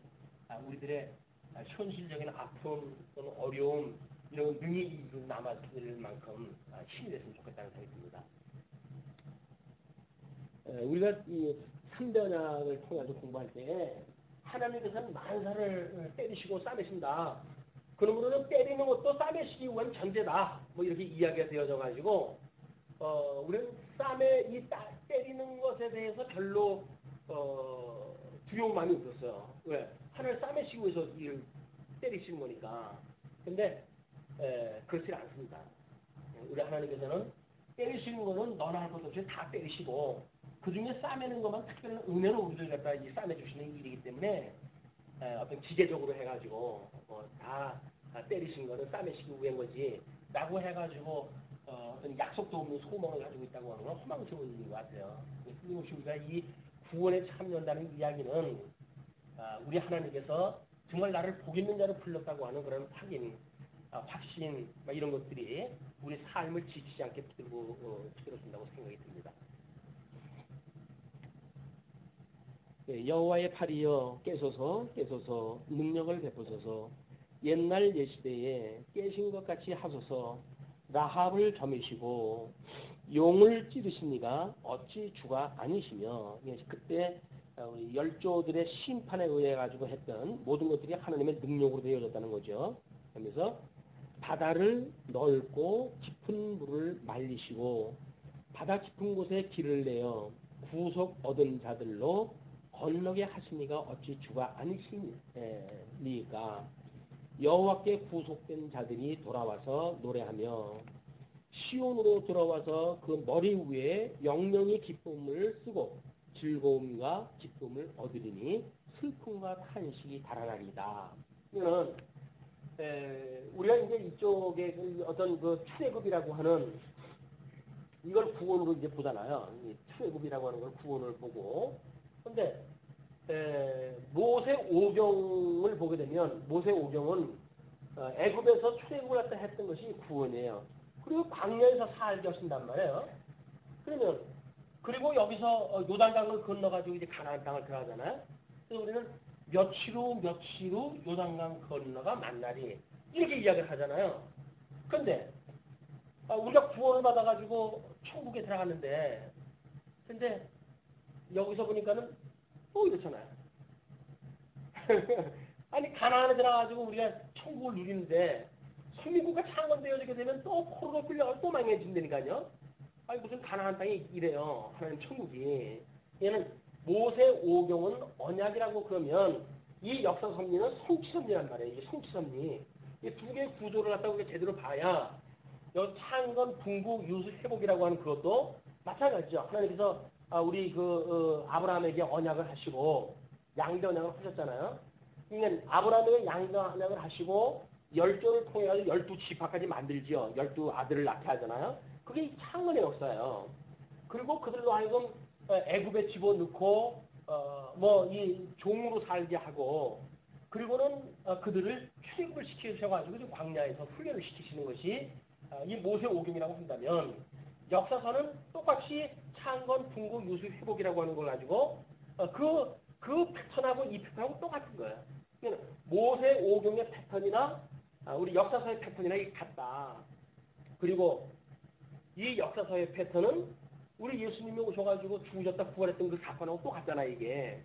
우리들의 현실적인 아픔 또는 어려움 이런 능히 남아들 만큼 힘이 됐으면 좋겠다는 생각이 듭니다. 우리가 이 3변약을 통해서 공부할 때 하나님께서는 만사를 때리시고 싸매신다. 그러므로는 때리는 것도 싸매시기 위한 전제다. 뭐 이렇게 이야기가 되어져 가지고 우리는 때리는 것에 대해서 별로 두려움 많이 없었어요. 왜? 하나를 싸매시기 위해서 이를 때리시는 거니까. 근데 그렇지 않습니다. 우리 하나님께서는 때리시는 거는 너나 할 것 없이 다 때리시고 그 중에 싸매는 것만 특별한 은혜로 우리를 갖다 싸매주시는 일이기 때문에 어떤 기계적으로 해가지고 다 때리신 거는 싸매시기 위한 거지 라고 해가지고 어떤 약속도 없는 소망을 가지고 있다고 하는 건 허망스러운 일인 것 같아요. 끊임없이 우리가 이 구원에 참여한다는 이야기는 우리 하나님께서 정말 나를 복 있는 자로 불렀다고 하는 그런 확인, 확신 이런 것들이 우리 삶을 지치지 않게 붙들어준다고 생각이 듭니다. 여호와의 팔이여 깨소서 능력을 베푸소서 옛날 옛시대에 깨신 것 같이 하소서 라합을 점이시고 용을 찌르시니가 어찌 주가 아니시며 그때 열조들의 심판에 의해 가지고 했던 모든 것들이 하나님의 능력으로 되어졌다는 거죠. 그러면서 바다를 넓고 깊은 물을 말리시고 바다 깊은 곳에 길을 내어 구속 얻은 자들로 건너게 하시니가 어찌 주가 아니시니까 여호와께 구속된 자들이 돌아와서 노래하며 시온으로 들어와서 그 머리 위에 영영이 기쁨을 쓰고 즐거움과 기쁨을 얻으리니 슬픔과 탄식이 달아나리다. 이거는 우리가 이제 이쪽에 어떤 그 출애굽이라고 하는 이걸 구원으로 이제 보잖아요. 출애굽이라고 하는 걸 구원을 보고. 근데 모세 오경을 보게 되면 모세 오경은 애굽에서 출애굽을 갖다 했던 것이 구원이에요. 그리고 광야에서 살게 하신단 말이에요. 그러면 그리고 여기서 요단강을 건너가지고 이제 가나안 땅을 들어가잖아요. 그래서 우리는 며칠 후 요단강 건너가 만나리 이렇게 이야기를 하잖아요. 근데 우리가 구원을 받아가지고 천국에 들어갔는데 근데 여기서 보니까는 이렇잖아요. 아니 가나안에 들어가가지고 우리가 천국을 누리는데 선민국가 창건되어지게 되면 또 포로로 끌려가서 또 망해진다니까요. 아니 무슨 가나안 땅이 이래요. 하나님 천국이. 얘는 모세 오경은 언약이라고 그러면 이 역사 섭리는 성취섭리란 말이에요. 이게 성취섭리. 이 두 개의 구조를 갖다가 우리가 제대로 봐야 여기 창건, 붕국, 유수, 회복이라고 하는 그것도 마찬가지죠. 하나님께서 우리 아브라함에게 언약을 하시고 양대 언약을 하셨잖아요. 그러니까 아브라함에게 양육을 하시고 열조를 통해서 12지파까지 만들지요. 12아들을 낳게 하잖아요. 그게 창건의 역사예요. 그리고 그들로 하여금 애굽에 집어넣고 뭐 이 종으로 살게 하고 그리고는 그들을 출애굽을 시키셔가지고 좀 광야에서 훈련을 시키시는 것이 이 모세오경이라고 한다면 역사서는 똑같이 창건, 풍국, 유수, 회복이라고 하는 걸 가지고 그 패턴하고 이 패턴하고 똑같은 거예요. 그러니까 모세오경의 패턴이나 우리 역사서의 패턴이나 이게 같다. 그리고 이 역사서의 패턴은 우리 예수님이 오셔가지고 죽으셨다 부활했던 그 사건하고 똑같잖아 이게.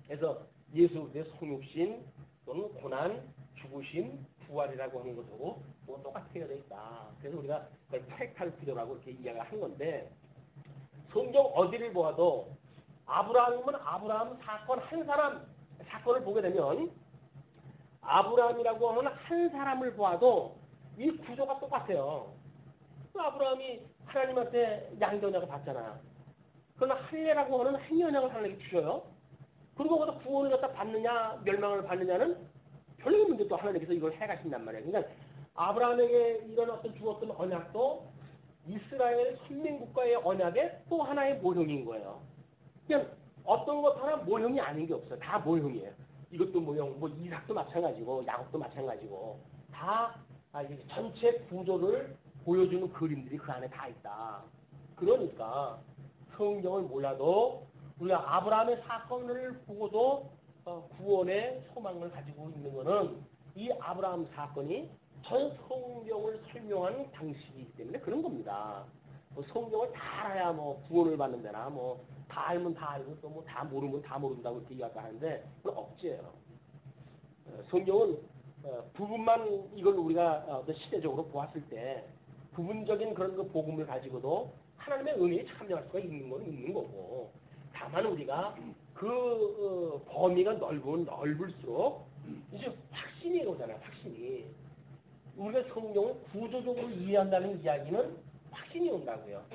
그래서 예수의 성육신 또는 고난, 죽으심, 부활이라고 하는 것하고 뭐 똑같게 되어 있다. 그래서 우리가 프랙탈 구조라고 이렇게 이야기를 한 건데 성경 어디를 보아도 아브라함은 아브라함 사건 한 사람 사건을 보게 되면 아브라함이라고 하는 한 사람을 보아도 이 구조가 똑같아요. 아브라함이 하나님한테 양전약을 받잖아요. 그러나 할례라고 하는 행연약을 하나님께 주셔요. 그리고 거기서 구원을 갖다 받느냐 멸망을 받느냐는 별로 문제 또 하나님께서 이걸 해가신단 말이에요. 그러니까 아브라함에게 이런 어떤 주었던 언약도 이스라엘 선민국가의 언약의 또 하나의 모형인 거예요. 그냥 어떤 것 하나 모형이 아닌 게 없어요. 다 모형이에요. 이것도 모형, 뭐 이삭도 마찬가지고 야곱도 마찬가지고 다 전체 구조를 보여주는 그림들이 그 안에 다 있다. 그러니까 성경을 몰라도 우리가 아브라함의 사건을 보고도 구원의 소망을 가지고 있는 것은 이 아브라함 사건이 전 성경을 설명한 방식이기 때문에 그런 겁니다. 뭐 성경을 다 알아야 뭐 구원을 받는 데나 뭐 다 알면 다 알고 또 뭐 다 모르면 다 모른다고 이렇게 이야기하는데 그건 억지예요. 성경은 부분만 이걸 우리가 어떤 시대적으로 보았을 때 부분적인 그런 그 복음을 가지고도 하나님의 은혜에 참여할 수가 있는 건 있는 거고 다만 우리가 그 범위가 넓으면 넓을수록 이제 확신이 오잖아요. 확신이. 우리가 성경을 구조적으로 이해한다는 이야기는 확신이 온다고요.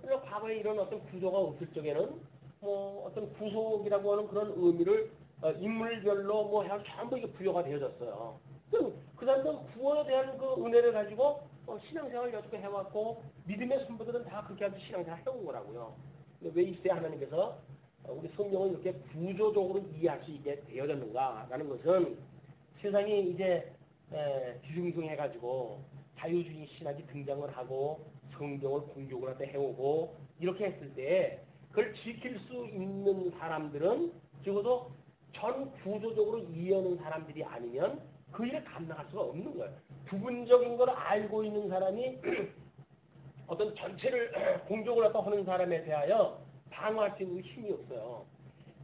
그래서 과거에 이런 어떤 구조가 없을 적에는 뭐 어떤 구속이라고 하는 그런 의미를 인물별로 뭐 해서 전부 이게 부여가 되어졌어요. 그 사람들은 구원에 대한 그 은혜를 가지고 신앙생활을 여태껏 해왔고 믿음의 선배들은 다 그렇게 하면서 신앙생활을 해온 거라고요. 근데 왜 이때 하나님께서 우리 성경을 이렇게 구조적으로 이해할 수 있게 되어졌는가라는 것은 세상이 이제 뒤숭숭해가지고 자유주의 신학이 등장을 하고 성경을 공격을 하다 해오고 이렇게 했을 때 그걸 지킬 수 있는 사람들은 적어도 전 구조적으로 이해하는 사람들이 아니면 그 일을 감당할 수가 없는 거예요. 부분적인 걸 알고 있는 사람이 어떤 전체를 공격을 하다 하는 사람에 대하여 방어할 수 있는 힘이 없어요.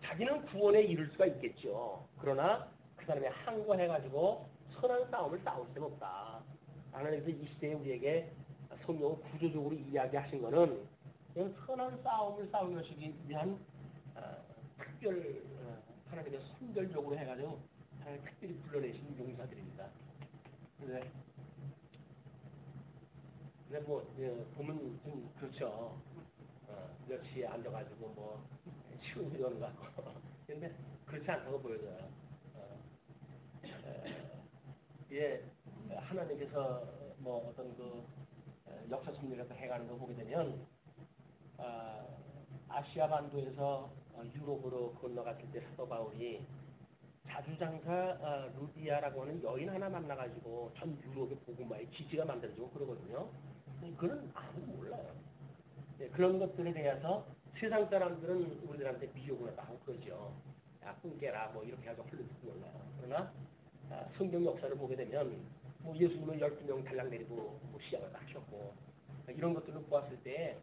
자기는 구원에 이를 수가 있겠죠. 그러나 그 사람이 항거해가지고 선한 싸움을 싸울 수는 없다. 하나님께서 이 시대에 우리에게 성경을 구조적으로 이야기하신 것은 그냥 선한 싸움을 싸우기 위한 특별 하나님의 선별적으로 해가지고 하나님 특별히 불러내신 용사들입니다. 근데 뭐 보면 좀 그렇죠. 며칠에 앉아가지고 뭐 쉬운 소리 하는 것 같고 근데 그렇지 않다고 보여져요. 예, 하나님께서 뭐 어떤 그 역사 섭리를 해가는 거 보게 되면 아시아 반도에서 유럽으로 건너갔을 때 사도 바울이 자주장사 루디아라고 하는 여인 하나 만나가지고 전 유럽의 복음화의 기지가 만들어지고 그러거든요. 그건 아무도 몰라요. 네, 그런 것들에 대해서 세상 사람들은 우리들한테 미혹을 하고 그러죠. 야, 꿈깨라 뭐 이렇게 하고 흘러들고 몰라요. 그러나 성경 역사를 보게 되면 뭐 예수님은 12명 달랑 내리고 뭐 시작을 하셨고 이런 것들을 보았을 때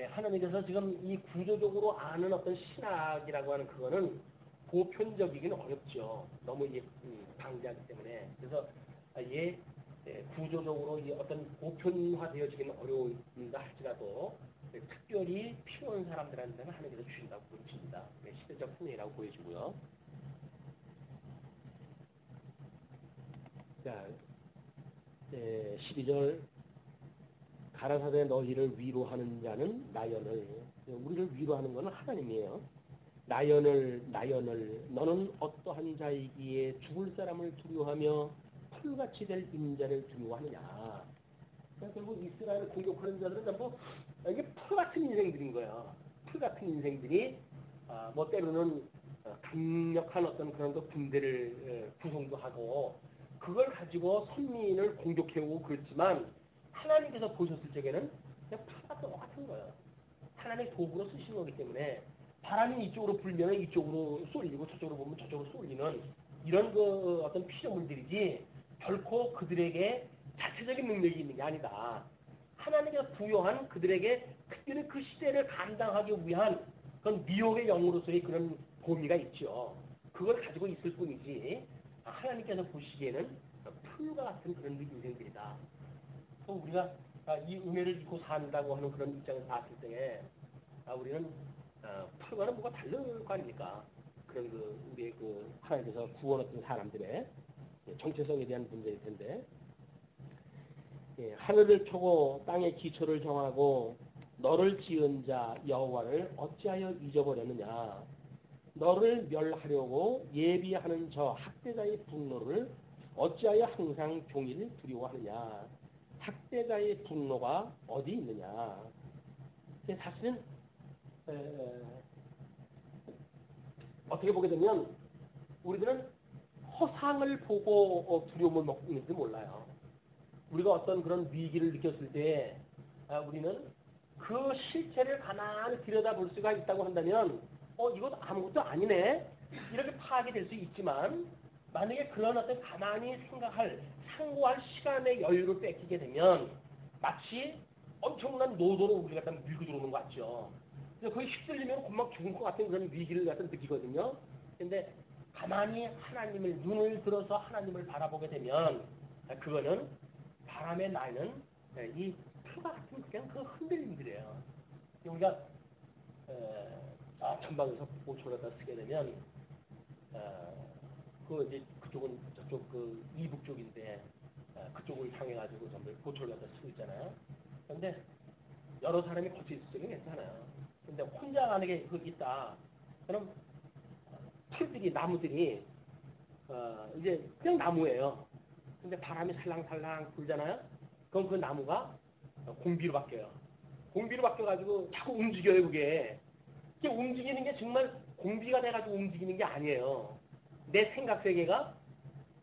하나님께서 지금 이 구조적으로 아는 어떤 신학이라고 하는 그거는 보편적이기는 어렵죠. 너무 방대하기 때문에. 그래서 구조적으로 어떤 보편화되어지기는 어려운다 할지라도 특별히 필요한 사람들한테는 하나님께서 주신다고 보여집니다. 시대적 흥행이라고 보여지고요. 자, 12절 가라사대 너희를 위로하는 자는 나연을 우리를 위로하는 것은 하나님이에요. 나연을 너는 어떠한 자이기에 죽을 사람을 두려워하며 풀같이 될 인자를 두려워하느냐. 그러니까 결국 이스라엘을 공격하는 자들은 전부 이게 풀 같은 인생들인 거예요. 풀 같은 인생들이 뭐 때로는 강력한 어떤 그런 군대를 구성도 하고 그걸 가지고 선민을 공격해오고 그렇지만 하나님께서 보셨을 적에는 그냥 풀과 똑같은 거예요. 하나님의 도구로 쓰신 거기 때문에 바람이 이쪽으로 불면 이쪽으로 쏠리고 저쪽으로 보면 저쪽으로 쏠리는 이런 그 어떤 피조물들이지 결코 그들에게 자체적인 능력이 있는 게 아니다. 하나님께서 부여한 그들에게 그때는 그 시대를 감당하기 위한 그런 미혹의 영으로서의 그런 범위가 있죠. 그걸 가지고 있을 뿐이지 하나님께서 보시기에는 풀과 같은 그런 인생들이다. 또 우리가 이 은혜를 입고 산다고 하는 그런 입장을 봤을 때에 우리는 풀과는 뭐가 다른 거 아닙니까? 그런 우리의 하나님께서 구원했던 사람들의 정체성에 대한 문제일 텐데, 하늘을 펴고 땅의 기초를 정하고 너를 지은 자 여호와를 어찌하여 잊어버렸느냐? 너를 멸하려고 예비하는 저 학대자의 분노를 어찌하여 항상 종일 두려워하느냐? 학대자의 분노가 어디 있느냐? 사실은 어떻게 보게 되면 우리들은 허상을 보고 두려움을 먹고 있는지 몰라요. 우리가 어떤 그런 위기를 느꼈을 때 우리는 그 실체를 가만히 들여다볼 수가 있다고 한다면 이것도 아무것도 아니네 이렇게 파악이 될 수 있지만 만약에 그런 어떤 가만히 상고할 시간의 여유를 뺏기게 되면 마치 엄청난 노도로 우리가 갖다 밀고 들어오는 것 같죠. 그래서 거의 휩쓸리면 금방 죽을 것 같은 그런 위기를 갖다 느끼거든요. 근데 가만히 하나님을 눈을 들어서 하나님을 바라보게 되면 그거는 바람에 나는 이 풀과 같은 그냥 그 흔들림들이에요. 우리가 전방에서 보초를 갖다 쓰게 되면 이제 그쪽은 저쪽 이북 쪽인데 그쪽을 향해 가지고 전부 보초를 갖다 쓰고 있잖아요. 그런데 여러 사람이 같이 있을 적은 괜찮아요. 근데 혼자 가는 게 있다. 그럼 풀들이 나무들이 이제 그냥 나무예요. 근데 바람이 살랑살랑 불잖아요. 그럼 그 나무가 공비로 바뀌어요. 공비로 바뀌어가지고 자꾸 움직여요. 그게 움직이는 게 정말 공비가 돼가지고 움직이는 게 아니에요. 내 생각 세계가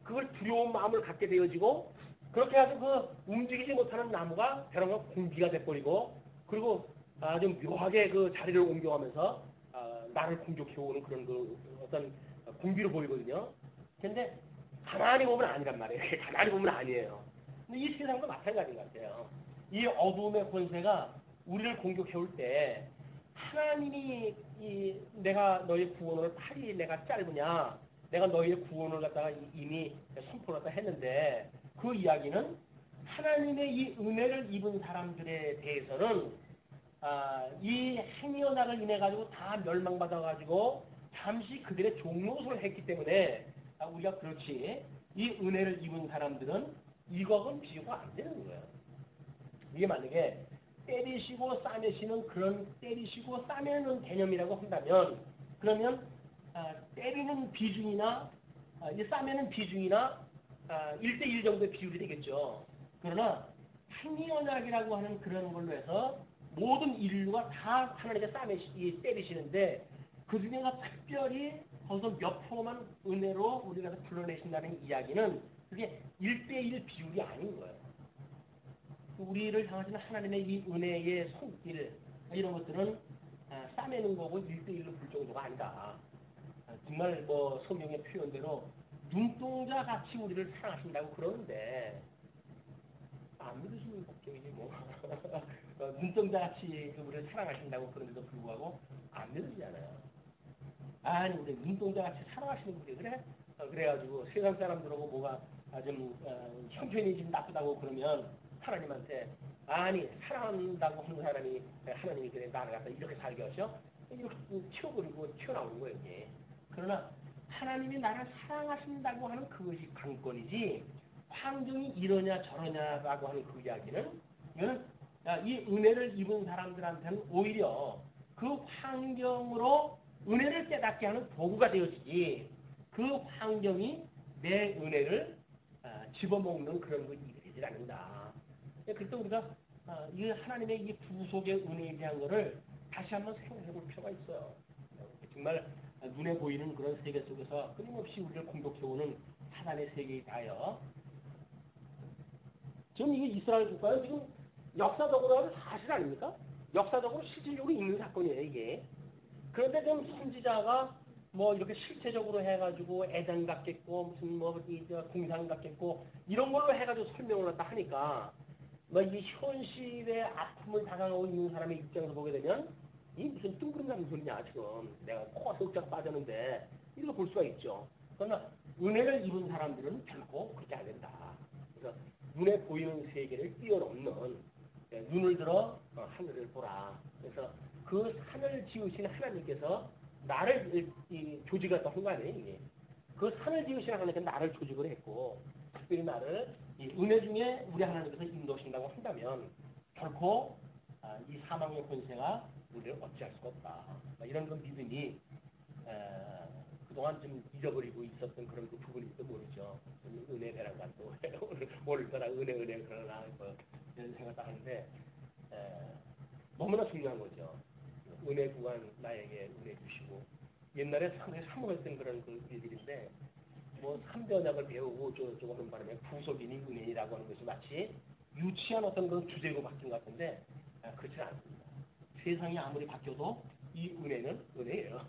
그걸 두려운 마음을 갖게 되어지고 그렇게 해서 움직이지 못하는 나무가 대략 공비가 돼버리고 그리고 아주 묘하게 자리를 옮겨가면서 나를 공격해오는 그런 어떤 공비로 보이거든요. 근데 가만히 보면 아니란 말이에요. 가만히 보면 아니에요. 근데 이 세상도 마찬가지인 것 같아요. 이 어두움의 권세가 우리를 공격해올 때 하나님이 내가 너의 구원을 팔이 내가 짧으냐 내가 너의 구원을 갖다가 이미 선포를 갖다 했는데 그 이야기는 하나님의 이 은혜를 입은 사람들에 대해서는 이 행여나를 인해 가지고 다 멸망받아 가지고 잠시 그들의 종노릇을 했기 때문에 우리가 그렇지 이 은혜를 입은 사람들은 이것은 비교가 안 되는 거예요. 이게 만약에 때리시고 싸매시는 그런 때리시고 싸매는 개념이라고 한다면 그러면 때리는 비중이나 이 싸매는 비중이나 1대1 정도의 비율이 되겠죠. 그러나 행여작이라고 하는 그런 걸로 해서 모든 인류가 다 하나님께 때리시는데 그 중에서 특별히 거기서 몇 프로만 은혜로 우리가 불러내신다는 이야기는 그게 1대1 비율이 아닌 거예요. 우리를 향하시는 하나님의 이 은혜의 손길 이런 것들은 싸매는 거고 1대1로 볼 정도가 아니다. 정말 성경의 표현대로 눈동자 같이 우리를 사랑하신다고 그러는데 안 믿으시는 걱정이지 뭐. 눈동자 같이 우리를 사랑하신다고 그런데도 불구하고 안 믿으시잖아요. 아니 우리 눈동자 같이 사랑하시는 분이 그래? 그래가지고 세상 사람들하고 뭐가 좀 형편이 좀 나쁘다고 그러면 하나님한테 아니 사랑한다고 하는 사람이 하나님이 그래 나를 갖다 이렇게 살게 하셔? 이렇게 튀어버리고 튀어나오는 거예요. 이게. 그러나 하나님이 나를 사랑하신다고 하는 그것이 관건이지 환경이 이러냐 저러냐라고 하는 그 이야기는 이거는 이 은혜를 입은 사람들한테는 오히려 그 환경으로 은혜를 깨닫게 하는 도구가 되었지 그 환경이 내 은혜를 집어먹는 그런 거 일이지 않는다. 그때 우리가 이 하나님의 이 구속의 은혜에 대한 거를 다시 한번 생각해 볼 필요가 있어요. 정말 눈에 보이는 그런 세계 속에서 끊임없이 우리를 공격해오는 사단의 세계에 대하여 지금 이게 이스라엘 국가는 지금 역사적으로 하는 사실 아닙니까? 역사적으로 실질적으로 있는 사건이에요, 이게. 그런데 좀 선지자가 뭐 이렇게 실체적으로 해가지고 애장 갖겠고 무슨 뭐 공상 갖겠고 이런 걸로 해가지고 설명을 한다 하니까 뭐 이 현실의 아픔을 다가가고 있는 사람의 입장에서 보게 되면 이 무슨 뜬구름 같은 소리냐 지금 내가 코가 쏙 빠졌는데 이렇게 볼 수가 있죠. 그러나 은혜를 입은 사람들은 결코 그렇게 안 된다. 그래서 눈에 보이는 세계를 뛰어넘는 눈을 들어 하늘을 보라. 그래서 그 산을 지으신 하나님께서 나를 조직을 한 거 아니에요, 이게. 그 산을 지으신 하나님께서 나를 조직을 했고, 특별히 나를 이 은혜 중에 우리 하나님께서 인도하신다고 한다면, 결코 이 사망의 권세가 우리를 어찌할 수가 없다. 이런 그 믿음이, 그동안 좀 잊어버리고 있었던 그런 그 부분인지도 모르죠. 은혜 배란가 또, 오늘 거나 은혜 그러나, 이런 생각도 하는데, 너무나 중요한 거죠. 은혜 구한 나에게 은혜 주시고 옛날에 상당히 사모했던 그런 그 일들인데 뭐 3대 언약을 배우고 저거 하는 바람에 구속이니 은혜라고 하는 것이 마치 유치한 어떤 그런 주제로 바뀐 것 같은데 그렇지 않습니다. 세상이 아무리 바뀌어도 이 은혜는 은혜예요.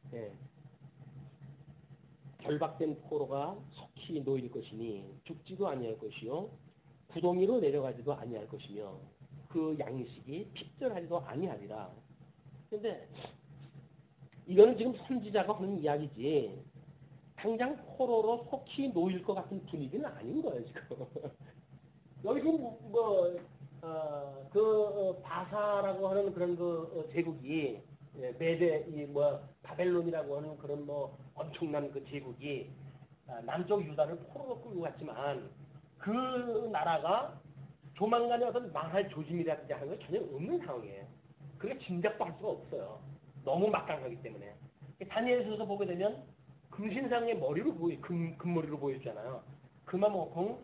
네. 결박된 포로가 속히 놓일 것이니 죽지도 아니할 것이요 구덩이로 내려가지도 아니할 것이며 그 양식이 핍절하지도 아니하리라. 그런데 이거는 지금 선지자가 하는 이야기지 당장 포로로 속히 놓일 것 같은 분위기는 아닌 거예요 지금. 여기 지금 바사라고 하는 그런 그 제국이 메데 바벨론이라고 하는 그런 뭐 엄청난 그 제국이 남쪽 유다를 포로로 끌고 갔지만 그 나라가 조만간에 어떤 망할 조짐이라든지 하는 건 전혀 없는 상황이에요. 그게 짐작도 할 수가 없어요. 너무 막강하기 때문에. 다니엘서에서 보게 되면 금신상의 머리로 금머리로 보였잖아요. 그만큼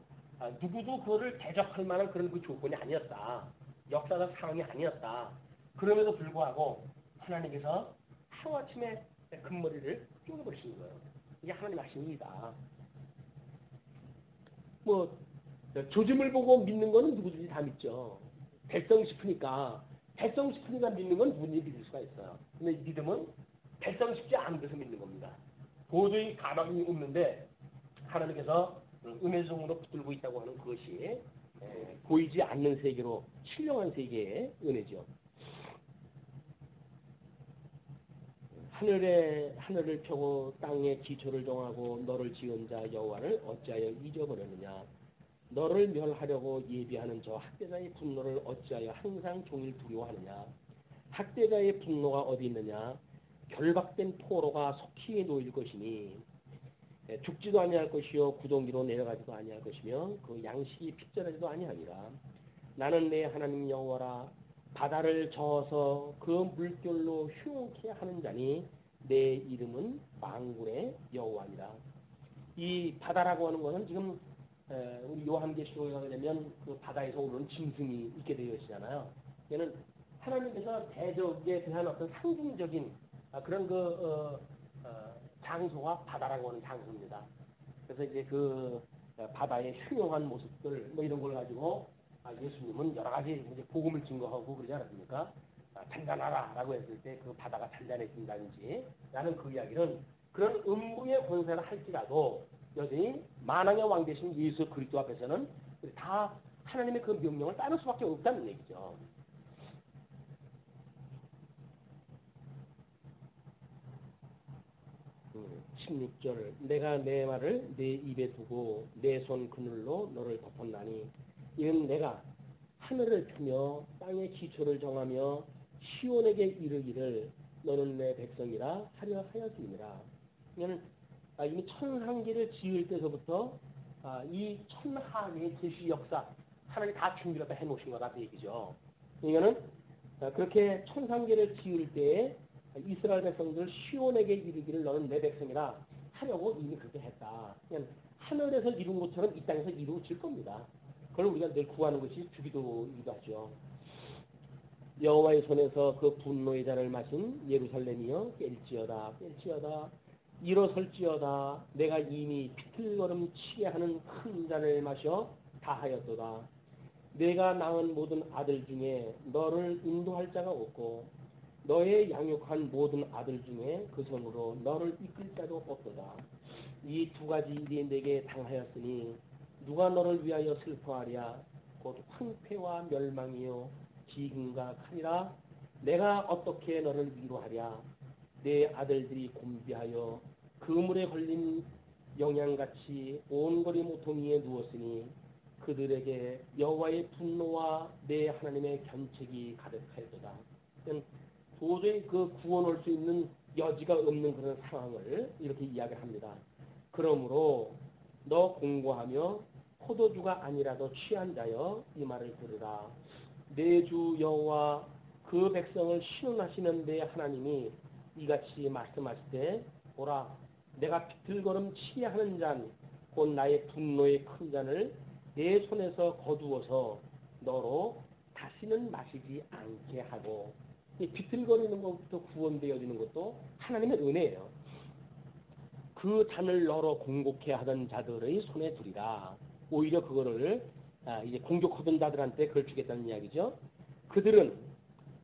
누구도 그거를 대적할 만한 그런 그 조건이 아니었다. 역사적 상황이 아니었다. 그럼에도 불구하고 하나님께서 하루아침에 금머리를 쪼개버리신 거예요. 이게 하나님 하신 일이다. 조짐을 보고 믿는 거는 누구든지 다 믿죠. 백성 싶으니까 믿는 건 누구든지 믿을 수가 있어요. 근데 믿음은 백성 싶지 않은 데서 믿는 겁니다. 도저히 가망이 없는데 하나님께서 은혜성으로 붙들고 있다고 하는 그것이 보이지 않는 세계로 신령한 세계의 은혜죠. 하늘을 펴고 땅에 기초를 정하고 너를 지은 자 여호와를 어찌하여 잊어버렸느냐. 너를 멸하려고 예비하는 저 학대자의 분노를 어찌하여 항상 종일 두려워하느냐. 학대자의 분노가 어디 있느냐. 결박된 포로가 속히 놓일 것이니 죽지도 아니할 것이요 구덩이로 내려가지도 아니할 것이며 그 양식이 핍절하지도 아니하니라. 나는 내 하나님 여호와라. 바다를 저어서 그 물결로 흉케 하는 자니 내 이름은 만군의 여호와니라. 이 바다라고 하는 것은 지금 우리 요한계시록에 가게 되면 그 바다에서 오르는 짐승이 있게 되어 있잖아요. 얘는 하나님께서 대적에 대한 어떤 상징적인 그런 장소가 바다라고 하는 장소입니다. 그래서 이제 그 바다의 흉흉한 모습들 뭐 이런 걸 가지고 예수님은 여러 가지 이제 복음을 증거하고 그러지 않았습니까? 단단하라라고 했을 때 그 바다가 단단해진다든지 라는 그 이야기는 그런 음부의 권세를 할지라도 여전히 만왕의 왕 되신 예수 그리스도 앞에서는 다 하나님의 그 명령을 따를 수밖에 없다는 얘기죠. 16절 내가 내 말을 내 입에 두고 내 손 그늘로 너를 덮었나니 이는 내가 하늘을 펴며 땅의 기초를 정하며 시온에게 이르기를 너는 내 백성이라 하려 하였음이라. 이는 이미 천상계를 지을 때서부터 이 천하의 계시 역사 하나님이 다 준비를 다 해놓으신 거다 그 얘기죠. 이거는 그렇게 천상계를 지을 때에 이스라엘 백성들 시온에게 이르기를 너는 내 백성이라 하려고 이미 그렇게 했다. 그냥 하늘에서 이룬 것처럼 이 땅에서 이루어질 겁니다. 그걸 우리가 늘 구하는 것이 주기도이기도 하죠. 여호와의 손에서 그 분노의 잔을 마신 예루살렘이여 깰지어다 일어설지어다 내가 이미 비틀거름 치게 하는 큰 잔을 마셔 다하였도다. 내가 낳은 모든 아들 중에 너를 인도할 자가 없고 너의 양육한 모든 아들 중에 그 손으로 너를 이끌 자도 없도다. 이 두 가지 일이 내게 당하였으니 누가 너를 위하여 슬퍼하랴. 곧 황폐와 멸망이요 기근과 칼이라. 내가 어떻게 너를 위로하랴. 내 아들들이 곤비하여 그물에 걸린 영양같이 온 거리 모퉁이에 누웠으니 그들에게 여호와의 분노와 내 하나님의 견책이 가득하였도다. 도저히 그 구원할 수 있는 여지가 없는 그런 상황을 이렇게 이야기합니다. 그러므로 너 공고하며 포도주가 아니라도 취한 자여 이 말을 들으라. 내 주 여호와 그 백성을 시험하시는 내 하나님이 이같이 말씀하실 때 보라 내가 비틀거름 치게 하는 잔 곧 나의 분노의 큰 잔을 내 손에서 거두어서 너로 다시는 마시지 않게 하고 이 비틀거리는 것부터 구원되어지는 것도 하나님의 은혜예요. 그 잔을 너로 공곡해 하던 자들의 손에 두리라. 오히려 그거를 이제 공격하던 자들한테 그걸 주겠다는 이야기죠. 그들은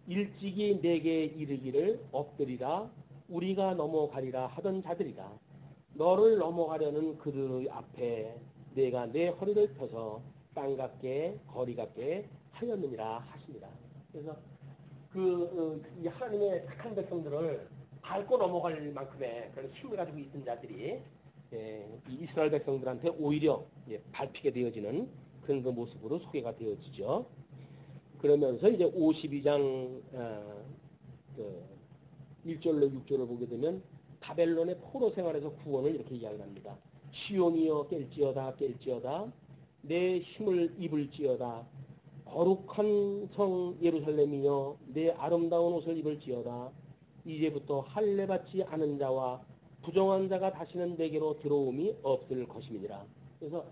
일찍이 내게 이르기를 엎드리라 우리가 넘어가리라 하던 자들이라. 너를 넘어가려는 그들의 앞에 내가 내 허리를 펴서 땅 같게 거리 같게 하였느니라 하십니다. 그래서 이 하나님의 착한 백성들을 밟고 넘어갈 만큼의 그런 힘을 가지고 있던 자들이 이 이스라엘 백성들한테 오히려 밟히게 되어지는 그런 그 모습으로 소개가 되어지죠. 그러면서 이제 52장 1절로 6절을 보게 되면 바벨론의 포로 생활에서 구원을 이렇게 이야기합니다. 시온이여 깰지어다 내 힘을 입을지어다. 거룩한 성 예루살렘이여 내 아름다운 옷을 입을지어다. 이제부터 할례 받지 않은 자와 부정한 자가 다시는 내게로 들어옴이 없을 것임이니라. 그래서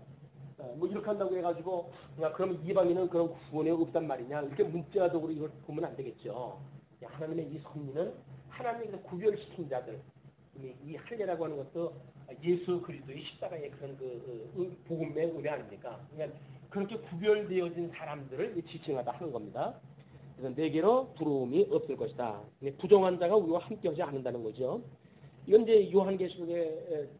뭐 이렇게 한다고 해가지고 그럼 이방인은 그런 구원이 없단 말이냐 이렇게 문자적으로 이걸 보면 안 되겠죠. 하나님의 이 섭리는 하나님께서 구별시킨 자들 이 할례라고 하는 것도 예수 그리스도의 십자가의 그런 복음의 은혜 아닙니까? 그러니까 그렇게 구별되어진 사람들을 지칭하다 하는 겁니다. 그래서 내게로 들어옴이 없을 것이다. 부정한 자가 우리와 함께하지 않는다는 거죠. 이건 이제 요한계시록의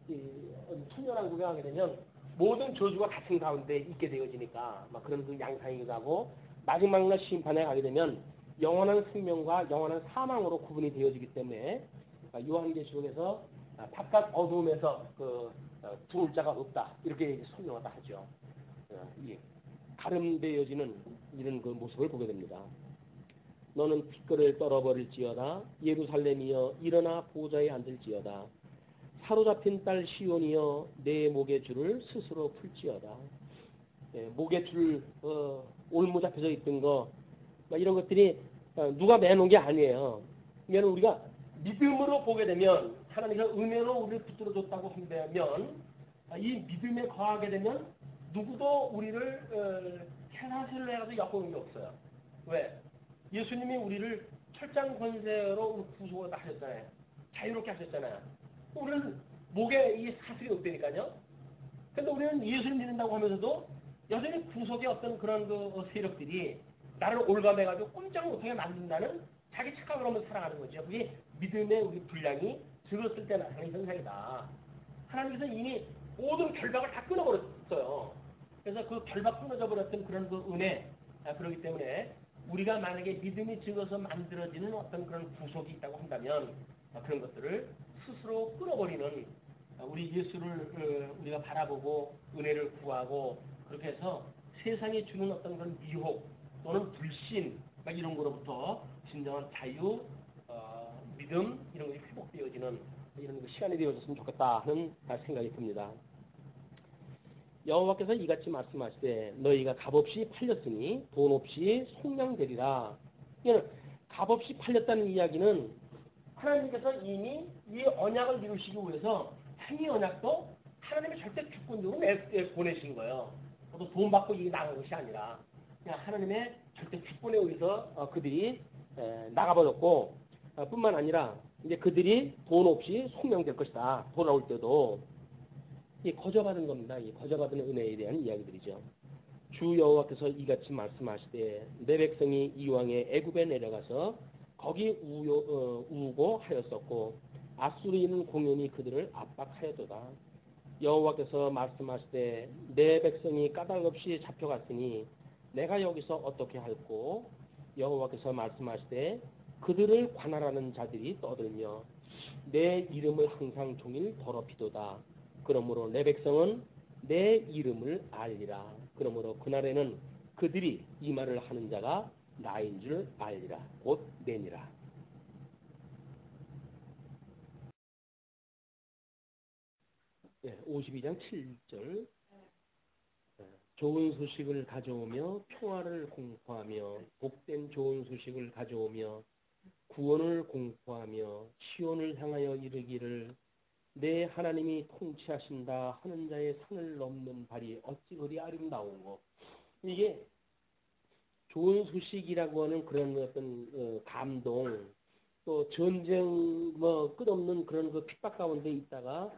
청년한 구경하게 되면 모든 저주가 같은 가운데 있게 되어지니까 막 그런 그 양상이기도 하고 마지막 날 심판에 가게 되면 영원한 생명과 영원한 사망으로 구분이 되어지기 때문에 요한계시록에서 바깥 어두움에서 들어올 자가 없다 이렇게 설명하다 하죠. 가름되어지는 이런 그 모습을 보게 됩니다. 너는 티끌을 떨어버릴지어다. 예루살렘이여 일어나 보좌에 앉을지어다. 사로잡힌 딸 시온이여 내 목의 줄을 스스로 풀지어다. 목의 줄 올무 잡혀져 있던 거 이런 것들이 누가 매놓은 게 아니에요. 그러면 우리가 믿음으로 보게 되면 하나님께서 은혜로 우리를 붙들어줬다고 한다면 이 믿음에 거하게 되면 누구도 우리를 해사세를 해가지고 엮어놓은 게 없어요. 왜? 예수님이 우리를 철장 권세로 구속을 하셨잖아요. 자유롭게 하셨잖아요. 우리는 목에 이 사슬이 없다니까요. 근데 우리는 예수님 믿는다고 하면서도 여전히 구속의 어떤 그런 그 세력들이 나를 올가매가지고 꼼짝 못하게 만든다는 자기 착각을 하면서 살아가는 거죠. 그게 믿음의 우리 분량이 적었을 때 나타나는 현상이다. 하나님께서 이미 모든 결박을 다 끊어버렸어요. 그래서 그 결박 끊어져 버렸던 그런 그 은혜, 그렇기 때문에 우리가 만약에 믿음이 적어서 만들어지는 어떤 그런 구속이 있다고 한다면 그런 것들을 스스로 끊어버리는 우리 예수를 우리가 바라보고 은혜를 구하고 그렇게 해서 세상이 주는 어떤 그런 미혹 또는 불신 이런 거로부터 진정한 자유, 믿음 이런 것이 회복되어지는 이런 시간이 되어졌으면 좋겠다 하는 생각이 듭니다. 여호와께서 이같이 말씀하시되 너희가 값없이 팔렸으니 돈 없이 속량되리라. 이는 값없이 팔렸다는 이야기는 하나님께서 이미 이 언약을 이루시기 위해서 행위 언약도 하나님의 절대 주권적으로 보내신 거예요. 또 돈 받고 이게 나간 것이 아니라 그냥 하나님의 절대 주권에 의해서 그들이 나가버렸고 뿐만 아니라 이제 그들이 돈 없이 속량될 것이다. 돌아올 때도 이 거저받은 겁니다. 이 거저받은 은혜에 대한 이야기들이죠. 주 여호와께서 이같이 말씀하시되 내 백성이 이왕에 애굽에 내려가서 거기 우고 하였었고 아수리인은 공연히 그들을 압박하였도다. 여호와께서 말씀하시되 내 백성이 까닭없이 잡혀갔으니 내가 여기서 어떻게 할꼬. 여호와께서 말씀하시되 그들을 관할하는 자들이 떠들며 내 이름을 항상 종일 더럽히도다. 그러므로 내 백성은 내 이름을 알리라. 그러므로 그날에는 그들이 이 말을 하는 자가 나인 줄 알리라. 곧 내니라. 네, 52장 7절. 좋은 소식을 가져오며 평화를 공포하며 복된 좋은 소식을 가져오며 구원을 공포하며 시온을 향하여 이르기를 내 하나님이 통치하신다 하는 자의 산을 넘는 발이 어찌 그리 아름다운고. 이게 좋은 소식이라고 하는 그런 어떤 감동, 또 전쟁 끝없는 그런 그 핍박 가운데 있다가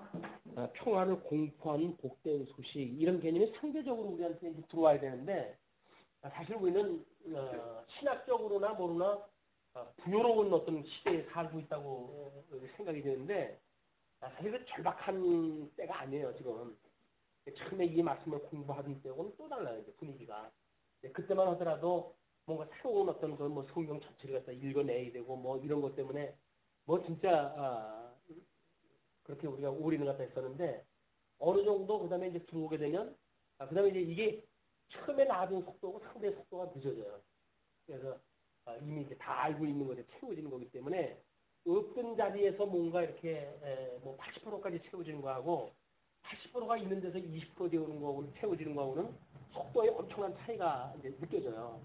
평화를 공포하는 복된 소식, 이런 개념이 상대적으로 우리한테 이제 들어와야 되는데 사실 우리는 신학적으로나 모르나 부요로운 어떤 시대에 살고 있다고 생각이 되는데 사실 그 절박한 때가 아니에요. 지금 처음에 이 말씀을 공부하던 때하고는 또 달라요. 이제 분위기가. 그때만 하더라도 뭔가 새로운 어떤 그 성경 전체를 갖다 읽어내야 되고 뭐 이런 것 때문에 뭐 진짜 그렇게 우리가 올인을 갖다 했었는데 어느 정도 그다음에 이제 들어오게 되면 그다음에 이제 이게 처음에 나아진 속도고 상대 속도가 늦어져요. 그래서 이미 이제 다 알고 있는 것에 채워지는 거기 때문에 어떤 자리에서 뭔가 이렇게 뭐 80%까지 채워지는 거하고 80%가 있는 데서 20% 되는 거하고 채워지는 거하고는 속도에 엄청난 차이가 이제 느껴져요.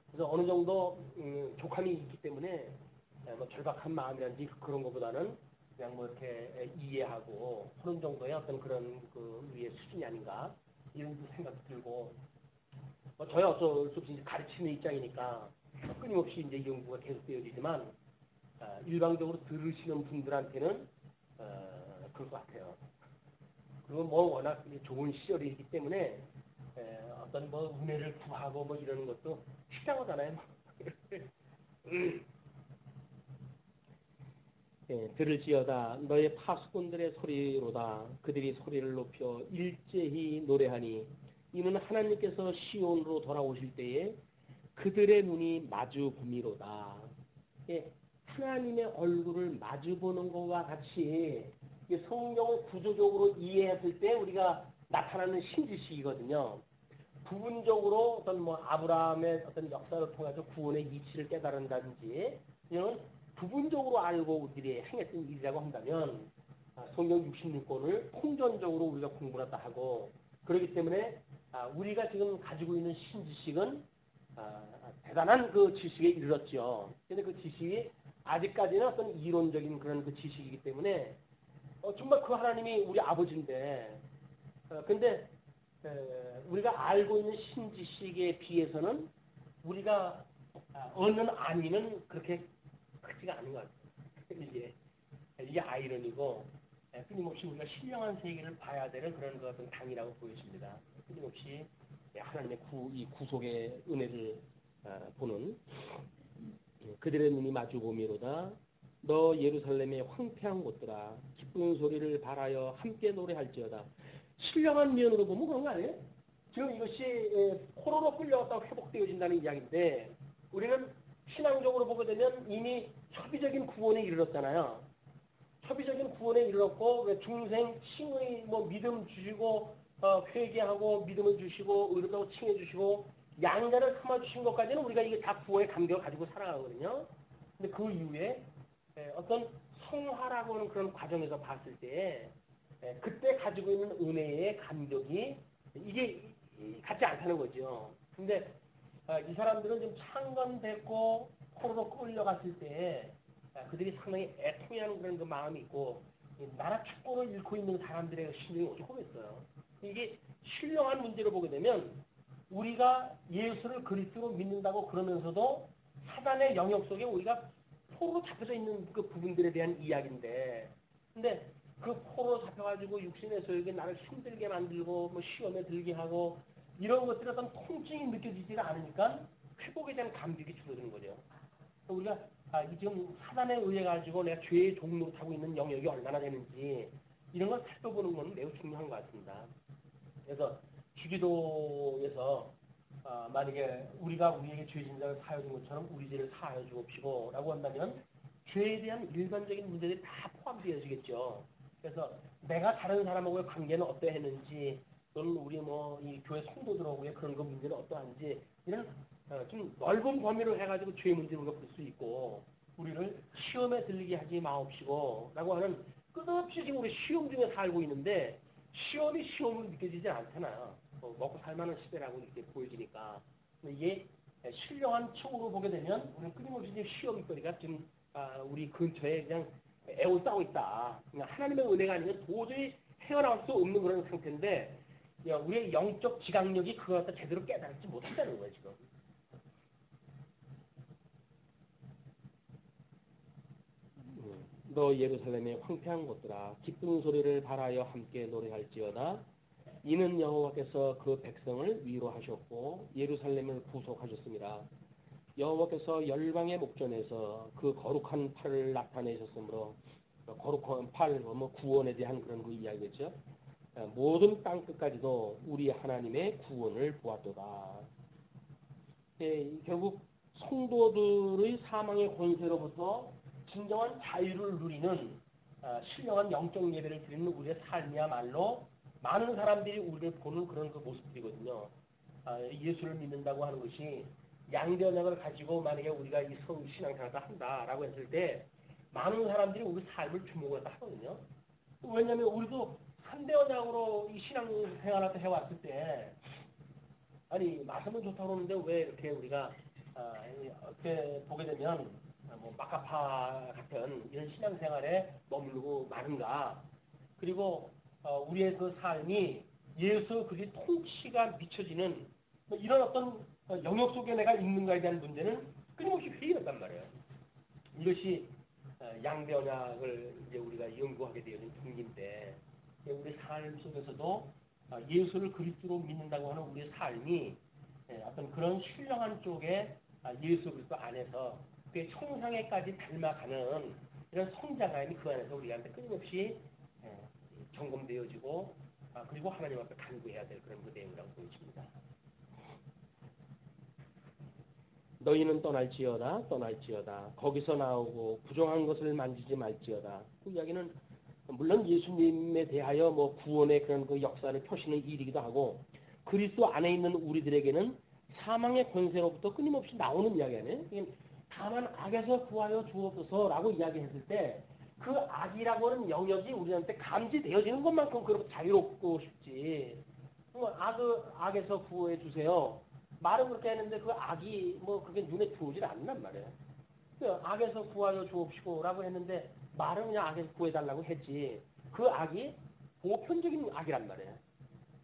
그래서 어느 정도 족함이 있기 때문에 뭐 절박한 마음이라든지 그런 것보다는 그냥 뭐 이렇게 이해하고 그런 정도의 어떤 그런 그 위의 수준이 아닌가 이런 생각이 들고 뭐 저야 어쩔 수 없이 가르치는 입장이니까 끊임없이 이제 연구가 계속되어지지만 일방적으로 들으시는 분들한테는 그럴 것 같아요. 그리고 뭐 워낙 좋은 시절이기 때문에 어떤 뭐 은혜를 구하고 뭐 이러는 것도 식상하잖아요. 들을지어다 너의 파수꾼들의 소리로다. 그들이 소리를 높여 일제히 노래하니 이는 하나님께서 시온으로 돌아오실 때에 그들의 눈이 마주 보미로다. 하나님의 얼굴을 마주 보는 것과 같이 성경을 구조적으로 이해했을 때 우리가 나타나는 신지식이거든요. 부분적으로 어떤 뭐 아브라함의 어떤 역사를 통해서 구원의 이치를 깨달은다든지 이런 부분적으로 알고 우리들이 행했던 일이라고 한다면 성경 66권을 통전적으로 우리가 공부를 다 하고 그렇기 때문에 우리가 지금 가지고 있는 신지식은 대단한 그 지식에 이르렀죠. 근데 그 지식이 아직까지는 어떤 이론적인 그런 그 지식이기 때문에 정말 그 하나님이 우리 아버지인데 근데 우리가 알고 있는 신지식에 비해서는 우리가 얻는 안위는 그렇게 크지가 않은 것 같아요. 이게 아이러니고 끊임없이 우리가 신령한 세계를 봐야 되는 그런 그 어떤 당이라고 보여집니다. 끊임없이 하나님의 이 구속의 은혜를 보는 그들의 눈이 마주 보미로다. 너 예루살렘의 황폐한 곳들아 기쁜 소리를 바라여 함께 노래할지어다. 신령한 면으로 보면 그런 거 아니에요? 지금 이것이 코로나 끌려갔다가 회복되어진다는 이야기인데 우리는 신앙적으로 보게 되면 이미 협의적인 구원에 이르렀잖아요. 협의적인 구원에 이르렀고 중생 칭의 뭐 믿음 주시고 회개하고 믿음을 주시고 의롭다고 칭해 주시고 양자를 삼아 주신 것까지는 우리가 이게 다 구원의 감격을 가지고 살아가거든요. 근데 그 이후에 어떤 성화라고 하는 그런 과정에서 봤을 때 그때 가지고 있는 은혜의 감격이 이게 같지 않다는 거죠. 근데 이 사람들은 좀 창건됐고 포로로 끌려갔을 때 그들이 상당히 애통해하는 그런 그 마음이 있고 나라 축복을 잃고 있는 사람들의 심정이 조금 있어요. 이게 신령한 문제로 보게 되면 우리가 예수를 그리스도로 믿는다고 그러면서도 사단의 영역 속에 우리가 포로로 잡혀져 있는 그 부분들에 대한 이야기인데, 근데 그 포로로 잡혀가지고 육신의 소욕이 나를 힘들게 만들고 뭐 시험에 들게 하고 이런 것들이 어떤 통증이 느껴지지가 않으니까 회복에 대한 감격이 줄어드는 거죠. 우리가 이 지금 사단에 의해 가지고 내가 죄의 종로로 타고 있는 영역이 얼마나 되는지 이런 걸 살펴보는 건 매우 중요한 것 같습니다. 그래서 주기도에서 만약에 우리가 우리에게 죄 진작을 사하여 준 것처럼 우리 죄를 사하여 주옵시고 라고 한다면 죄에 대한 일반적인 문제들이 다 포함되어지겠죠. 그래서 내가 다른 사람하고의 관계는 어떠했는지 또는 우리 뭐 이 교회 성도들하고의 그런 거 문제는 어떠한지 이런 좀 넓은 범위로 해가지고 죄의 문제를 우리가 볼 수 있고 우리를 시험에 들리게 하지 마옵시고 라고 하는 끝없이 지금 우리 시험 중에 살고 있는데 시험이 시험으로 느껴지지 않잖아요. 먹고 살만한 시대라고 이렇게 보여지니까. 근데 이게 신령한 층으로 보게 되면 우리는 끊임없이 이제 시험거리가 지금 우리 근처에 그냥 애워싸고 있다. 그냥 하나님의 은혜가 아니면 도저히 헤어나올 수 없는 그런 상태인데 우리의 영적 지각력이 그걸 갖다 제대로 깨달지 못한다는 거예요, 지금. 너 예루살렘의 황폐한 곳들아 기쁜 소리를 발하여 함께 노래할지어다. 이는 여호와께서 그 백성을 위로하셨고 예루살렘을 구속하셨습니다. 여호와께서 열방의 목전에서 그 거룩한 팔을 나타내셨으므로 거룩한 팔, 뭐 구원에 대한 그런 그 이야기겠죠. 모든 땅 끝까지도 우리 하나님의 구원을 보았도다. 결국 성도들의 사망의 권세로부터 진정한 자유를 누리는 신령한 영적 예배를 드리는 우리의 삶이야말로 많은 사람들이 우리를 보는 그런 그 모습들이거든요. 예수를 믿는다고 하는 것이 양변역을 가지고 만약에 우리가 이 신앙생활을 한다라고 했을 때 많은 사람들이 우리 삶을 주목을 하거든요. 왜냐하면 우리도 현대언약으로 이 신앙생활을 해왔을 때 아니 말씀은 좋다고 그러는데 왜 이렇게 우리가 이렇게 보게 되면 뭐 마카파 같은 이런 신앙생활에 머무르고 마는가. 그리고 우리의 그 삶이 예수 그리스도의 통치가 미쳐지는 뭐 이런 어떤 영역 속에 내가 있는가에 대한 문제는 끊임없이 회의했단 말이에요. 이것이 양대 언약을 이제 우리가 연구하게 되어진 동기인데 우리 삶 속에서도 예수를 그리스도로 믿는다고 하는 우리의 삶이 어떤 그런 신령한 쪽에 예수 그리스도 안에서 그 형상에까지 닮아가는 이런 성장함이 그 안에서 우리한테 끊임없이 점검되어지고 그리고 하나님 앞에 간구해야 될 그런 그 내용이라고 보여집니다. 너희는 떠날지어다. 거기서 나오고 부정한 것을 만지지 말지어다. 그 이야기는 물론 예수님에 대하여 뭐 구원의 그런 그 역사를 펴시는 일이기도 하고 그리스도 안에 있는 우리들에게는 사망의 권세로부터 끊임없이 나오는 이야기 아니에요. 다만 악에서 구하여 주옵소서라고 이야기했을 때 그 악이라고 하는 영역이 우리한테 감지되어지는 것만큼 그렇게 자유롭고 싶지. 악에서 구해 주세요. 말은 그렇게 했는데 그 악이 뭐 그게 눈에 들어오질 않는단 말이에요. 악에서 구하여 주옵시고라고 했는데 말은 그냥 악에서 구해달라고 했지. 그 악이 보편적인 악이란 말이에요.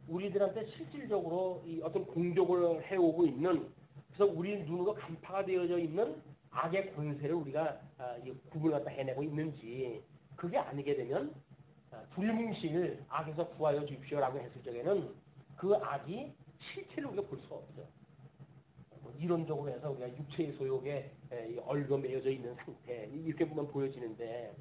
우리들한테 실질적으로 이 어떤 공격을 해오고 있는 그래서 우리 눈으로 간파가 되어져 있는 악의 권세를 우리가 구분을 갖다 해내고 있는지 그게 아니게 되면 불뭉실 악에서 구하여 주십시오라고 했을 적에는 그 악이 실체를 우리가 볼 수 없어요. 이론적으로 해서 우리가 육체의 소욕에 얽어 매여져 있는 상태 이렇게 보면 보여지는데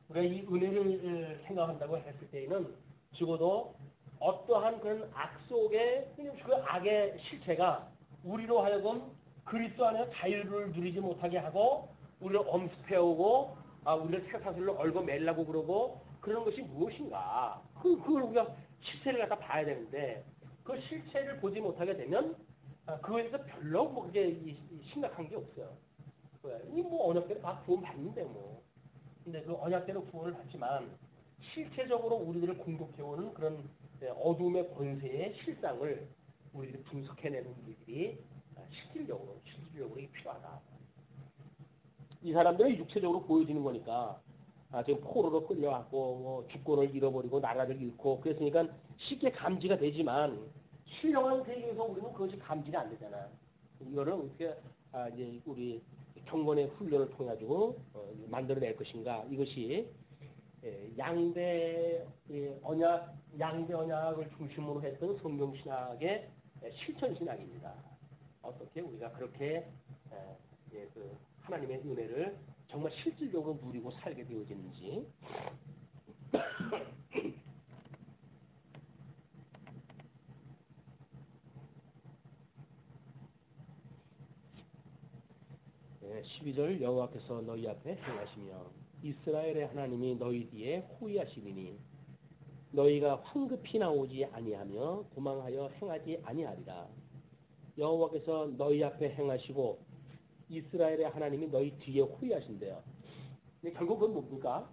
우리가 이 은혜를 생각한다고 했을 때에는 적어도 어떠한 그런 악 속에 그 악의 실체가 우리로 하여금 그리스도 안에서 자유를 누리지 못하게 하고 우리를 엄습해오고 우리를 쇠사슬로 얽어 매려고 그러고 그런 것이 무엇인가 그걸 우리가 실체를 갖다 봐야 되는데 그 실체를 보지 못하게 되면 그거에 대해서 별로 뭐 그게 심각한 게 없어요. 이 뭐 언약대로 다 구원 받는데 뭐. 근데 그 언약대로 구원을 받지만 실체적으로 우리들을 공격해오는 그런 어둠의 권세의 실상을 우리들이 분석해내는 우리들이 실질적으로 이게 필요하다. 이 사람들은 육체적으로 보여지는 거니까 지금 포로로 끌려왔고 뭐 주권을 잃어버리고 나라를 잃고 그랬으니까 쉽게 감지가 되지만 신령한 세계에서 우리는 그것이 감지가 안 되잖아. 이거를 어떻게 이제 우리 경건의 훈련을 통해 가지고 만들어낼 것인가. 이것이 양대 언약을 중심으로 했던 성경 신학의 실천 신학입니다. 어떻게 우리가 그렇게 그 하나님의 은혜를 정말 실질적으로 누리고 살게 되어지는지. 네, 12절 여호와께서 너희 앞에 행하시며 이스라엘의 하나님이 너희 뒤에 호위하시리니 너희가 황급히 나오지 아니하며 도망하여 행하지 아니하리라. 여호와께서 너희 앞에 행하시고 이스라엘의 하나님이 너희 뒤에 호위하신대요. 근데 결국 그건 뭡니까?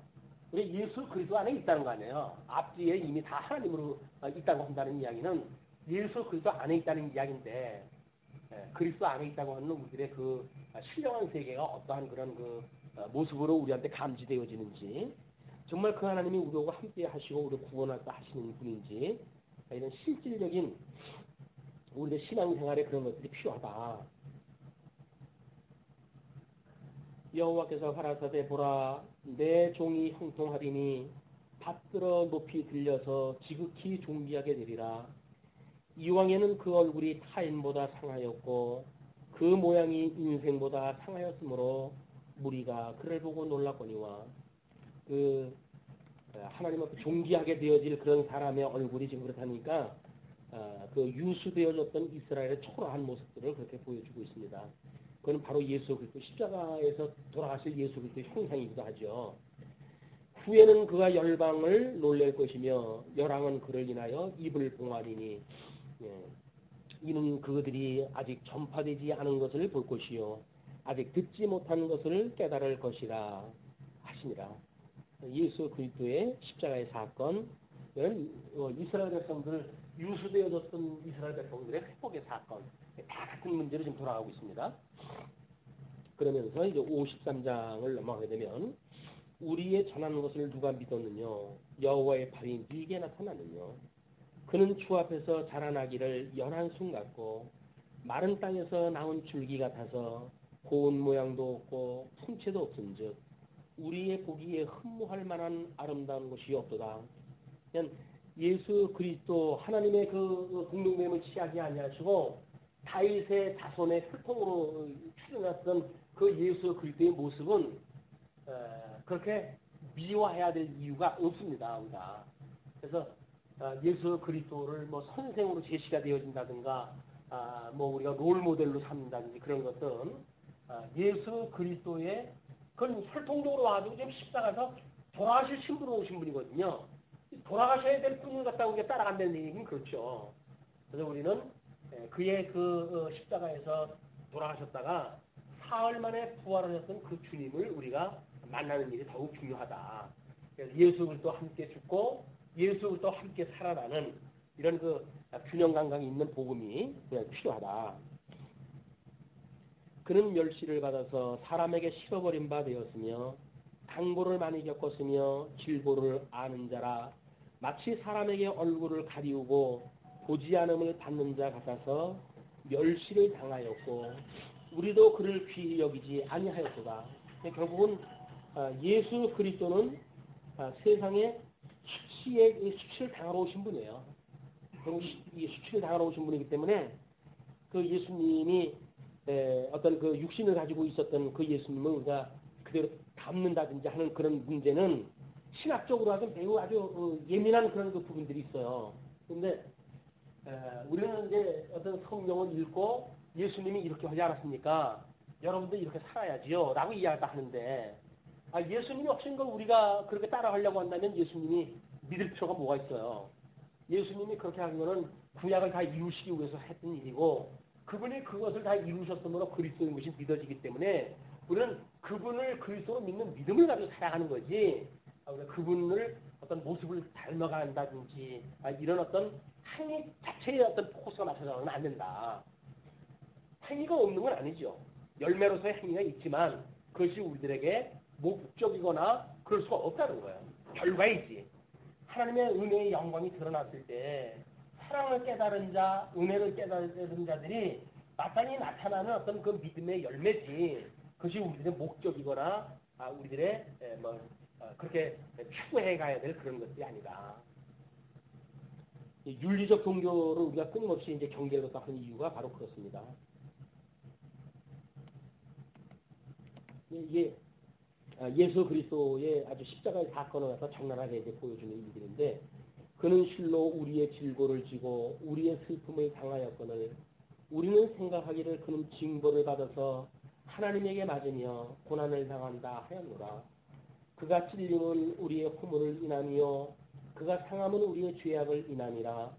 우리 예수 그리스도 안에 있다는 거 아니에요. 앞뒤에 이미 다 하나님으로 있다고 한다는 이야기는 예수 그리스도 안에 있다는 이야기인데 그리스도 안에 있다고 하는 우리들의 그 신령한 세계가 어떠한 그런 그 모습으로 우리한테 감지되어지는지 정말 그 하나님이 우리와 함께 하시고 우리를 구원할까 하시는 분인지 이런 실질적인 우리의 신앙생활에 그런 것들이 필요하다. 여호와께서 가라사대 보라 내 종이 형통하리니 받들어 높이 들려서 지극히 존귀하게 되리라. 이왕에는 그 얼굴이 타인보다 상하였고 그 모양이 인생보다 상하였으므로 무리가 그를 보고 놀랐거니와 그 하나님 앞에 존귀하게 되어질 그런 사람의 얼굴이 지금 그렇다니까 그 유수되어졌던 이스라엘의 초라한 모습들을 그렇게 보여주고 있습니다. 그건 바로 예수 그리스도 십자가에서 돌아가실 예수 그리스도의 형상이기도 하죠. 후에는 그가 열방을 놀랄 것이며 열왕은 그를 인하여 입을 봉하리니 이는 그들이 아직 전파되지 않은 것을 볼 것이요 아직 듣지 못한 것을 깨달을 것이라 하시니라. 예수 그리스도의 십자가의 사건, 이스라엘 백성들 유수되어졌던 이스라엘 백성들의 회복의 사건, 다 같은 문제로 지금 돌아가고 있습니다. 그러면서 이제 53장을 넘어가게 되면 우리의 전하는 것을 누가 믿었느냐 여호와의 팔이 네게 나타나느냐 그는 주 앞에서 자라나기를 연한 순 같고 마른 땅에서 나온 줄기 같아서 고운 모양도 없고 풍채도 없은즉 우리의 보기에 흠모할 만한 아름다운 것이 없도다. 그냥 예수 그리스도 하나님의 그 공동됨을 취하지 아니하시고 다윗의 자손의 혈통으로 출현했던 그 예수 그리스도의 모습은 그렇게 미워해야 될 이유가 없습니다. 우리가. 그래서 예수 그리스도를 뭐 선생으로 제시가 되어진다든가 뭐 우리가 롤 모델로 삼는다든지 그런 것은 예수 그리스도의 그건 혈통적으로 와가지고 지금 십자가에서 돌아가실 신부로 오신 분이거든요. 돌아가셔야 될 분을 갖다가 우리가 따라간다는 얘기는 그렇죠. 그래서 우리는 그의 그 십자가에서 돌아가셨다가 사흘 만에 부활하셨던 그 주님을 우리가 만나는 일이 더욱 중요하다. 그래서 예수 그리스도와 함께 죽고 예수 그리스도와 함께 살아나는 이런 그 균형 감각이 있는 복음이 필요하다. 그는 멸시를 받아서 사람에게 실어버린 바 되었으며 강보를 많이 겪었으며 질보를 아는 자라 마치 사람에게 얼굴을 가리우고 보지 않음을 받는 자 같아서 멸시를 당하였고 우리도 그를 귀히 여기지 아니하였도다. 결국은 예수 그리스도는 세상에 수치를 당하러 오신 분이에요. 그리고 수치를 당하러 오신 분이기 때문에 그 예수님이 어떤 그 육신을 가지고 있었던 그 예수님을 우리가 그대로 닮는다든지 하는 그런 문제는 신학적으로 하면 매우 아주 예민한 그런 그 부분들이 있어요. 그런데 우리는 이제 어떤 성경을 읽고 예수님이 이렇게 하지 않았습니까? 여러분도 이렇게 살아야지요. 라고 이야기를 하는데 예수님이 없인 걸 우리가 그렇게 따라가려고 한다면 예수님이 믿을 필요가 뭐가 있어요. 예수님이 그렇게 한 거는 구약을 다 이루시기 위해서 했던 일이고 그분이 그것을 다 이루셨으므로 그리스도인 것이 믿어지기 때문에 우리는 그분을 그리스도로 믿는 믿음을 가지고 살아가는 거지. 우리가 그분을 어떤 모습을 닮아간다든지 이런 어떤 행위 자체에 어떤 포커스가 맞춰져서는 안 된다. 행위가 없는 건 아니죠. 열매로서의 행위가 있지만 그것이 우리들에게 목적이거나 그럴 수가 없다는 거예요. 결과이지. 하나님의 은혜의 영광이 드러났을 때 사랑을 깨달은 자, 은혜를 깨달은 자들이 마땅히 나타나는 어떤 그 믿음의 열매지. 그것이 우리들의 목적이거나 우리들의 그렇게 추구해 가야 될 그런 것들이 아니다. 윤리적 종교를 우리가 끊임없이 이제 경계로 딱 하는 이유가 바로 그렇습니다. 이게 예수 그리스도의 아주 십자가의 사건을 갖다 적나라하게 이제 보여주는 일들인데, 그는 실로 우리의 질고를 지고 우리의 슬픔을 당하였거늘 우리는 생각하기를 그는 징벌을 받아서 하나님에게 맞으며 고난을 당한다 하였노라. 그가 찔림은 우리의 허물을 인함이요 그가 상함은 우리의 죄악을 인함이라.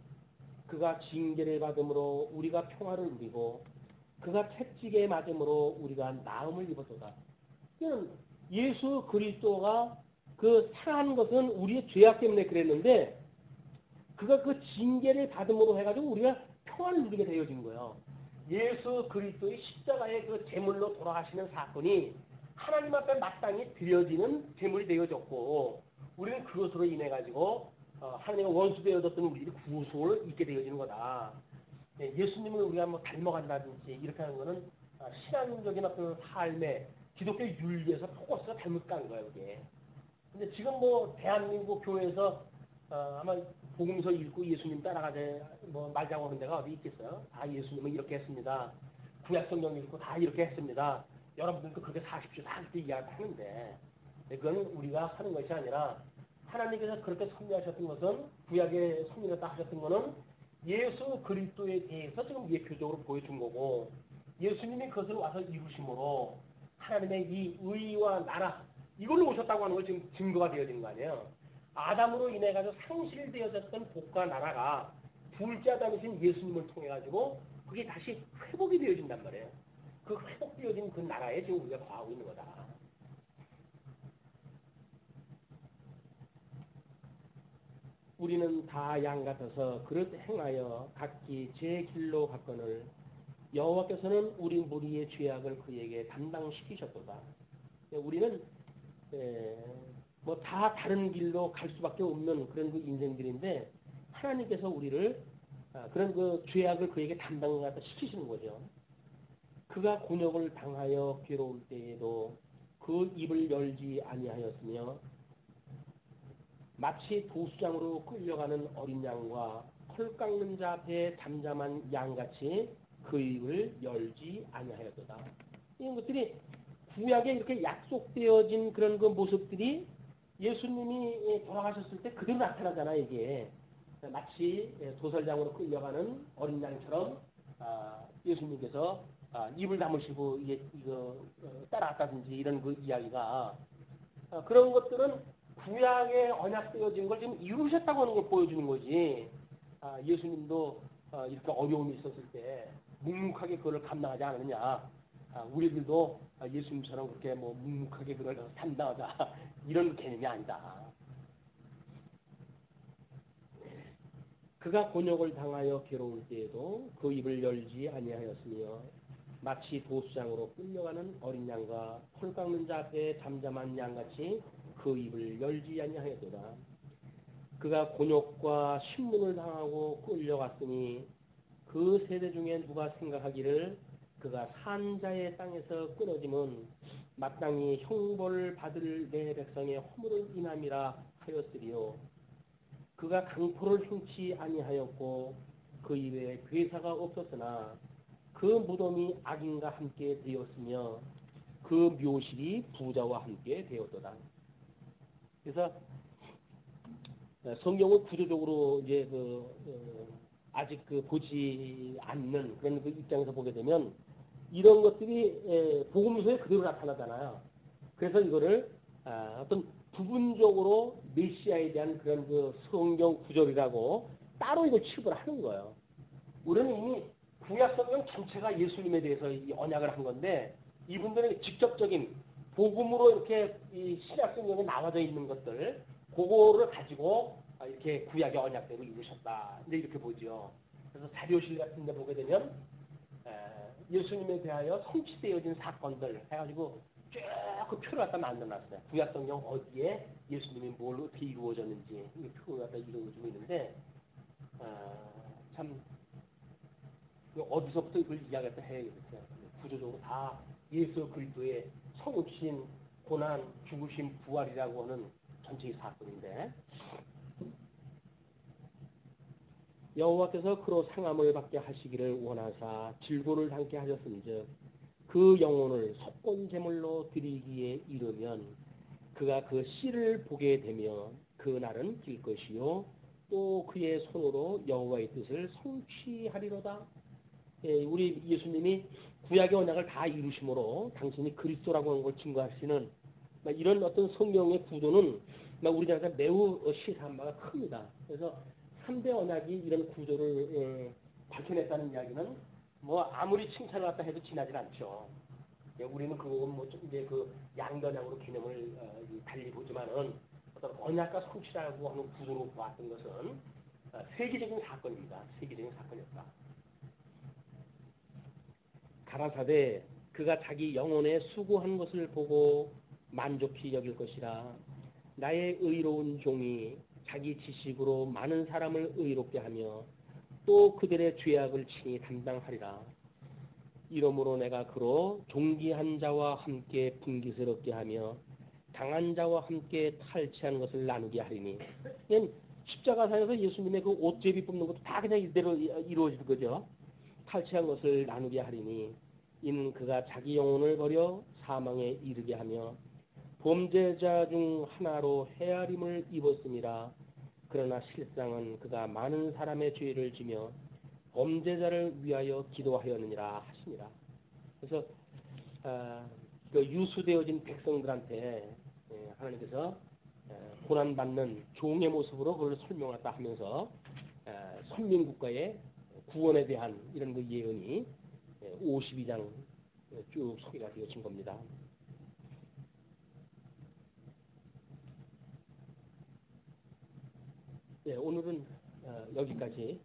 그가 징계를 받음으로 우리가 평화를 누리고 그가 채찍에 맞음으로 우리가 나음을 입었도다. 예수 그리스도가 그 상한 것은 우리의 죄악 때문에 그랬는데 그가 그 징계를 받음으로 해가지고 우리가 평안을 누리게 되어진 거예요. 예수 그리스도의 십자가의 그 제물로 돌아가시는 사건이 하나님 앞에 마땅히 드려지는 제물이 되어졌고, 우리는 그것으로 인해 가지고 하나님의 원수 되어졌던 우리들이 구속을 잊게 되어지는 거다. 예수님을 우리가 뭐 닮아간다든지 이렇게 하는 거는 신앙적인 어떤 삶에 기독교 윤리에서 포커스가 잘못 간 거예요, 이게. 근데 지금 뭐 대한민국 교회에서 아마 복음서 읽고 예수님 따라가자 뭐 말자고 하는 데가 어디 있겠어요? 다 예수님은 이렇게 했습니다. 구약성경 읽고 다 이렇게 했습니다. 여러분들도 그렇게 사십시오. 다 그렇게 이야기하는데, 그건 우리가 하는 것이 아니라 하나님께서 그렇게 섭리하셨던 것은, 구약에 섭리를 딱 하셨던 것은 예수 그리스도에 대해서 지금 예표적으로 보여준 거고, 예수님이 그것을 와서 이루심으로 하나님의 이 의와 나라, 이걸로 오셨다고 하는 걸 지금 증거가 되어지는 거 아니에요. 아담으로 인해 가지고 상실되어졌던 복과 나라가 둘째 아담이신 예수님을 통해 가지고 그게 다시 회복이 되어진단 말이에요. 그 회복되어진 그 나라에 지금 우리가 거하고 있는 거다. 우리는 다 양 같아서 그릇 행하여 각기 제 길로 갔거늘 여호와께서는 우리 무리의 죄악을 그에게 담당시키셨도다. 우리는 뭐 다 다른 길로 갈 수밖에 없는 그런 그 인생들인데, 하나님께서 우리를 그런 그 죄악을 그에게 담당을 시키시는 거죠. 그가 곤욕을 당하여 괴로울 때에도 그 입을 열지 아니하였으며 마치 도수장으로 끌려가는 어린 양과 털 깎는 자 앞에 잠잠한 양같이 그 입을 열지 아니하였도다. 이런 것들이 구약에 이렇게 약속되어진 그런 그 모습들이 예수님이 돌아가셨을 때 그대로 나타나잖아. 이게 마치 도살장으로 끌려가는 어린 양처럼 예수님께서 입을 다무시고 이거 따라왔다든지 이런 그 이야기가, 그런 것들은 구약에 언약되어진 걸 지금 이루셨다고 하는 걸 보여주는 거지. 예수님도 이렇게 어려움이 있었을 때 묵묵하게 그걸 감당하지 않느냐. 우리들도 예수님처럼 그렇게 뭐 묵묵하게 그걸 감당하자 이런 개념이 아니다. 그가 곤욕을 당하여 괴로울 때에도 그 입을 열지 아니하였으며 마치 도수장으로 끌려가는 어린 양과 털 깎는 자 앞에 잠잠한 양같이 그 입을 열지 아니하였도다. 그가 곤욕과 신문을 당하고 끌려갔으니 그 세대 중에 누가 생각하기를 그가 산자의 땅에서 끊어짐은 마땅히 형벌을 받을 내 백성의 허물을 인함이라 하였으리요. 그가 강포를 행치 아니하였고 그 입에 괴사가 없었으나 그 무덤이 악인과 함께 되었으며 그 묘실이 부자와 함께 되었도다. 그래서 성경을 구조적으로 이제 아직 보지 않는 그런 그 입장에서 보게 되면 이런 것들이 복음서에 그대로 나타나잖아요. 그래서 이거를 어떤 부분적으로 메시아에 대한 그런 그 성경 구절이라고 따로 이걸 취급을 하는 거예요. 우리는 이미 구약 성경 전체가 예수님에 대해서 이 언약을 한 건데, 이분들은 직접적인 복음으로 이렇게 이 신약 성경에 나와져 있는 것들, 그거를 가지고 이렇게 구약의 언약대로 이루셨다. 이제 이렇게 보죠. 그래서 자료실 같은 데 보게 되면 예수님에 대하여 성취되어진 사건들 해가지고 쭉 그 표를 갖다 만들어놨어요. 구약 성경 어디에 예수님이 뭘 어떻게 이루어졌는지 이 표를 갖다 이루어지고 있는데 참 어디서부터 이걸 이야기했다 해야겠어요. 구조적으로 다 예수 그리스도의 성육신, 고난, 죽으심, 부활이라고 하는 전체의 사건인데 여호와께서 그로 상함을 받게 하시기를 원하사 질고를 담게 하셨은즉 그 영혼을 속건제물로 드리기에 이르면 그가 그 씨를 보게 되면 그 날은 길 것이요 또 그의 손으로 여호와의 뜻을 성취하리로다. 예, 우리 예수님이 구약의 언약을 다 이루심으로 당신이 그리스도라고 하는 걸 증거하시는 이런 어떤 성경의 구조는 우리나라에서 매우 시사한 바가 큽니다. 그래서 3대 언약이 이런 구조를 밝혀냈다는 이야기는 뭐 아무리 칭찬을 갖다 해도 지나질 않죠. 예, 우리는 그건 뭐 이제 그 양변형으로 개념을 달리 보지만은 어떤 언약과 성취라고 하는 구조로 보았던 것은 세계적인 사건입니다. 세계적인 사건이었다. 가라사대 그가 자기 영혼에 수고한 것을 보고 만족히 여길 것이라. 나의 의로운 종이 자기 지식으로 많은 사람을 의롭게 하며 또 그들의 죄악을 친히 담당하리라. 이러므로 내가 그로 종기한 자와 함께 분기스럽게 하며 강한 자와 함께 탈취한 것을 나누게 하리니. 그냥 십자가상에서 예수님의 그 옷제비 뽑는 것도 다 그냥 이대로 이루어질 거죠. 탈취한 것을 나누게 하리니 이는 그가 자기 영혼을 버려 사망에 이르게 하며 범죄자 중 하나로 헤아림을 입었음이라. 그러나 실상은 그가 많은 사람의 죄를 지며 범죄자를 위하여 기도하였느니라 하시니라. 그래서 그 유수되어진 백성들한테 하나님께서 고난받는 종의 모습으로 그걸 설명했다 하면서 선민국가의 구원에 대한 이런 그 예언이 52장 쭉 소개가 되어진 겁니다. 네, 오늘은 여기까지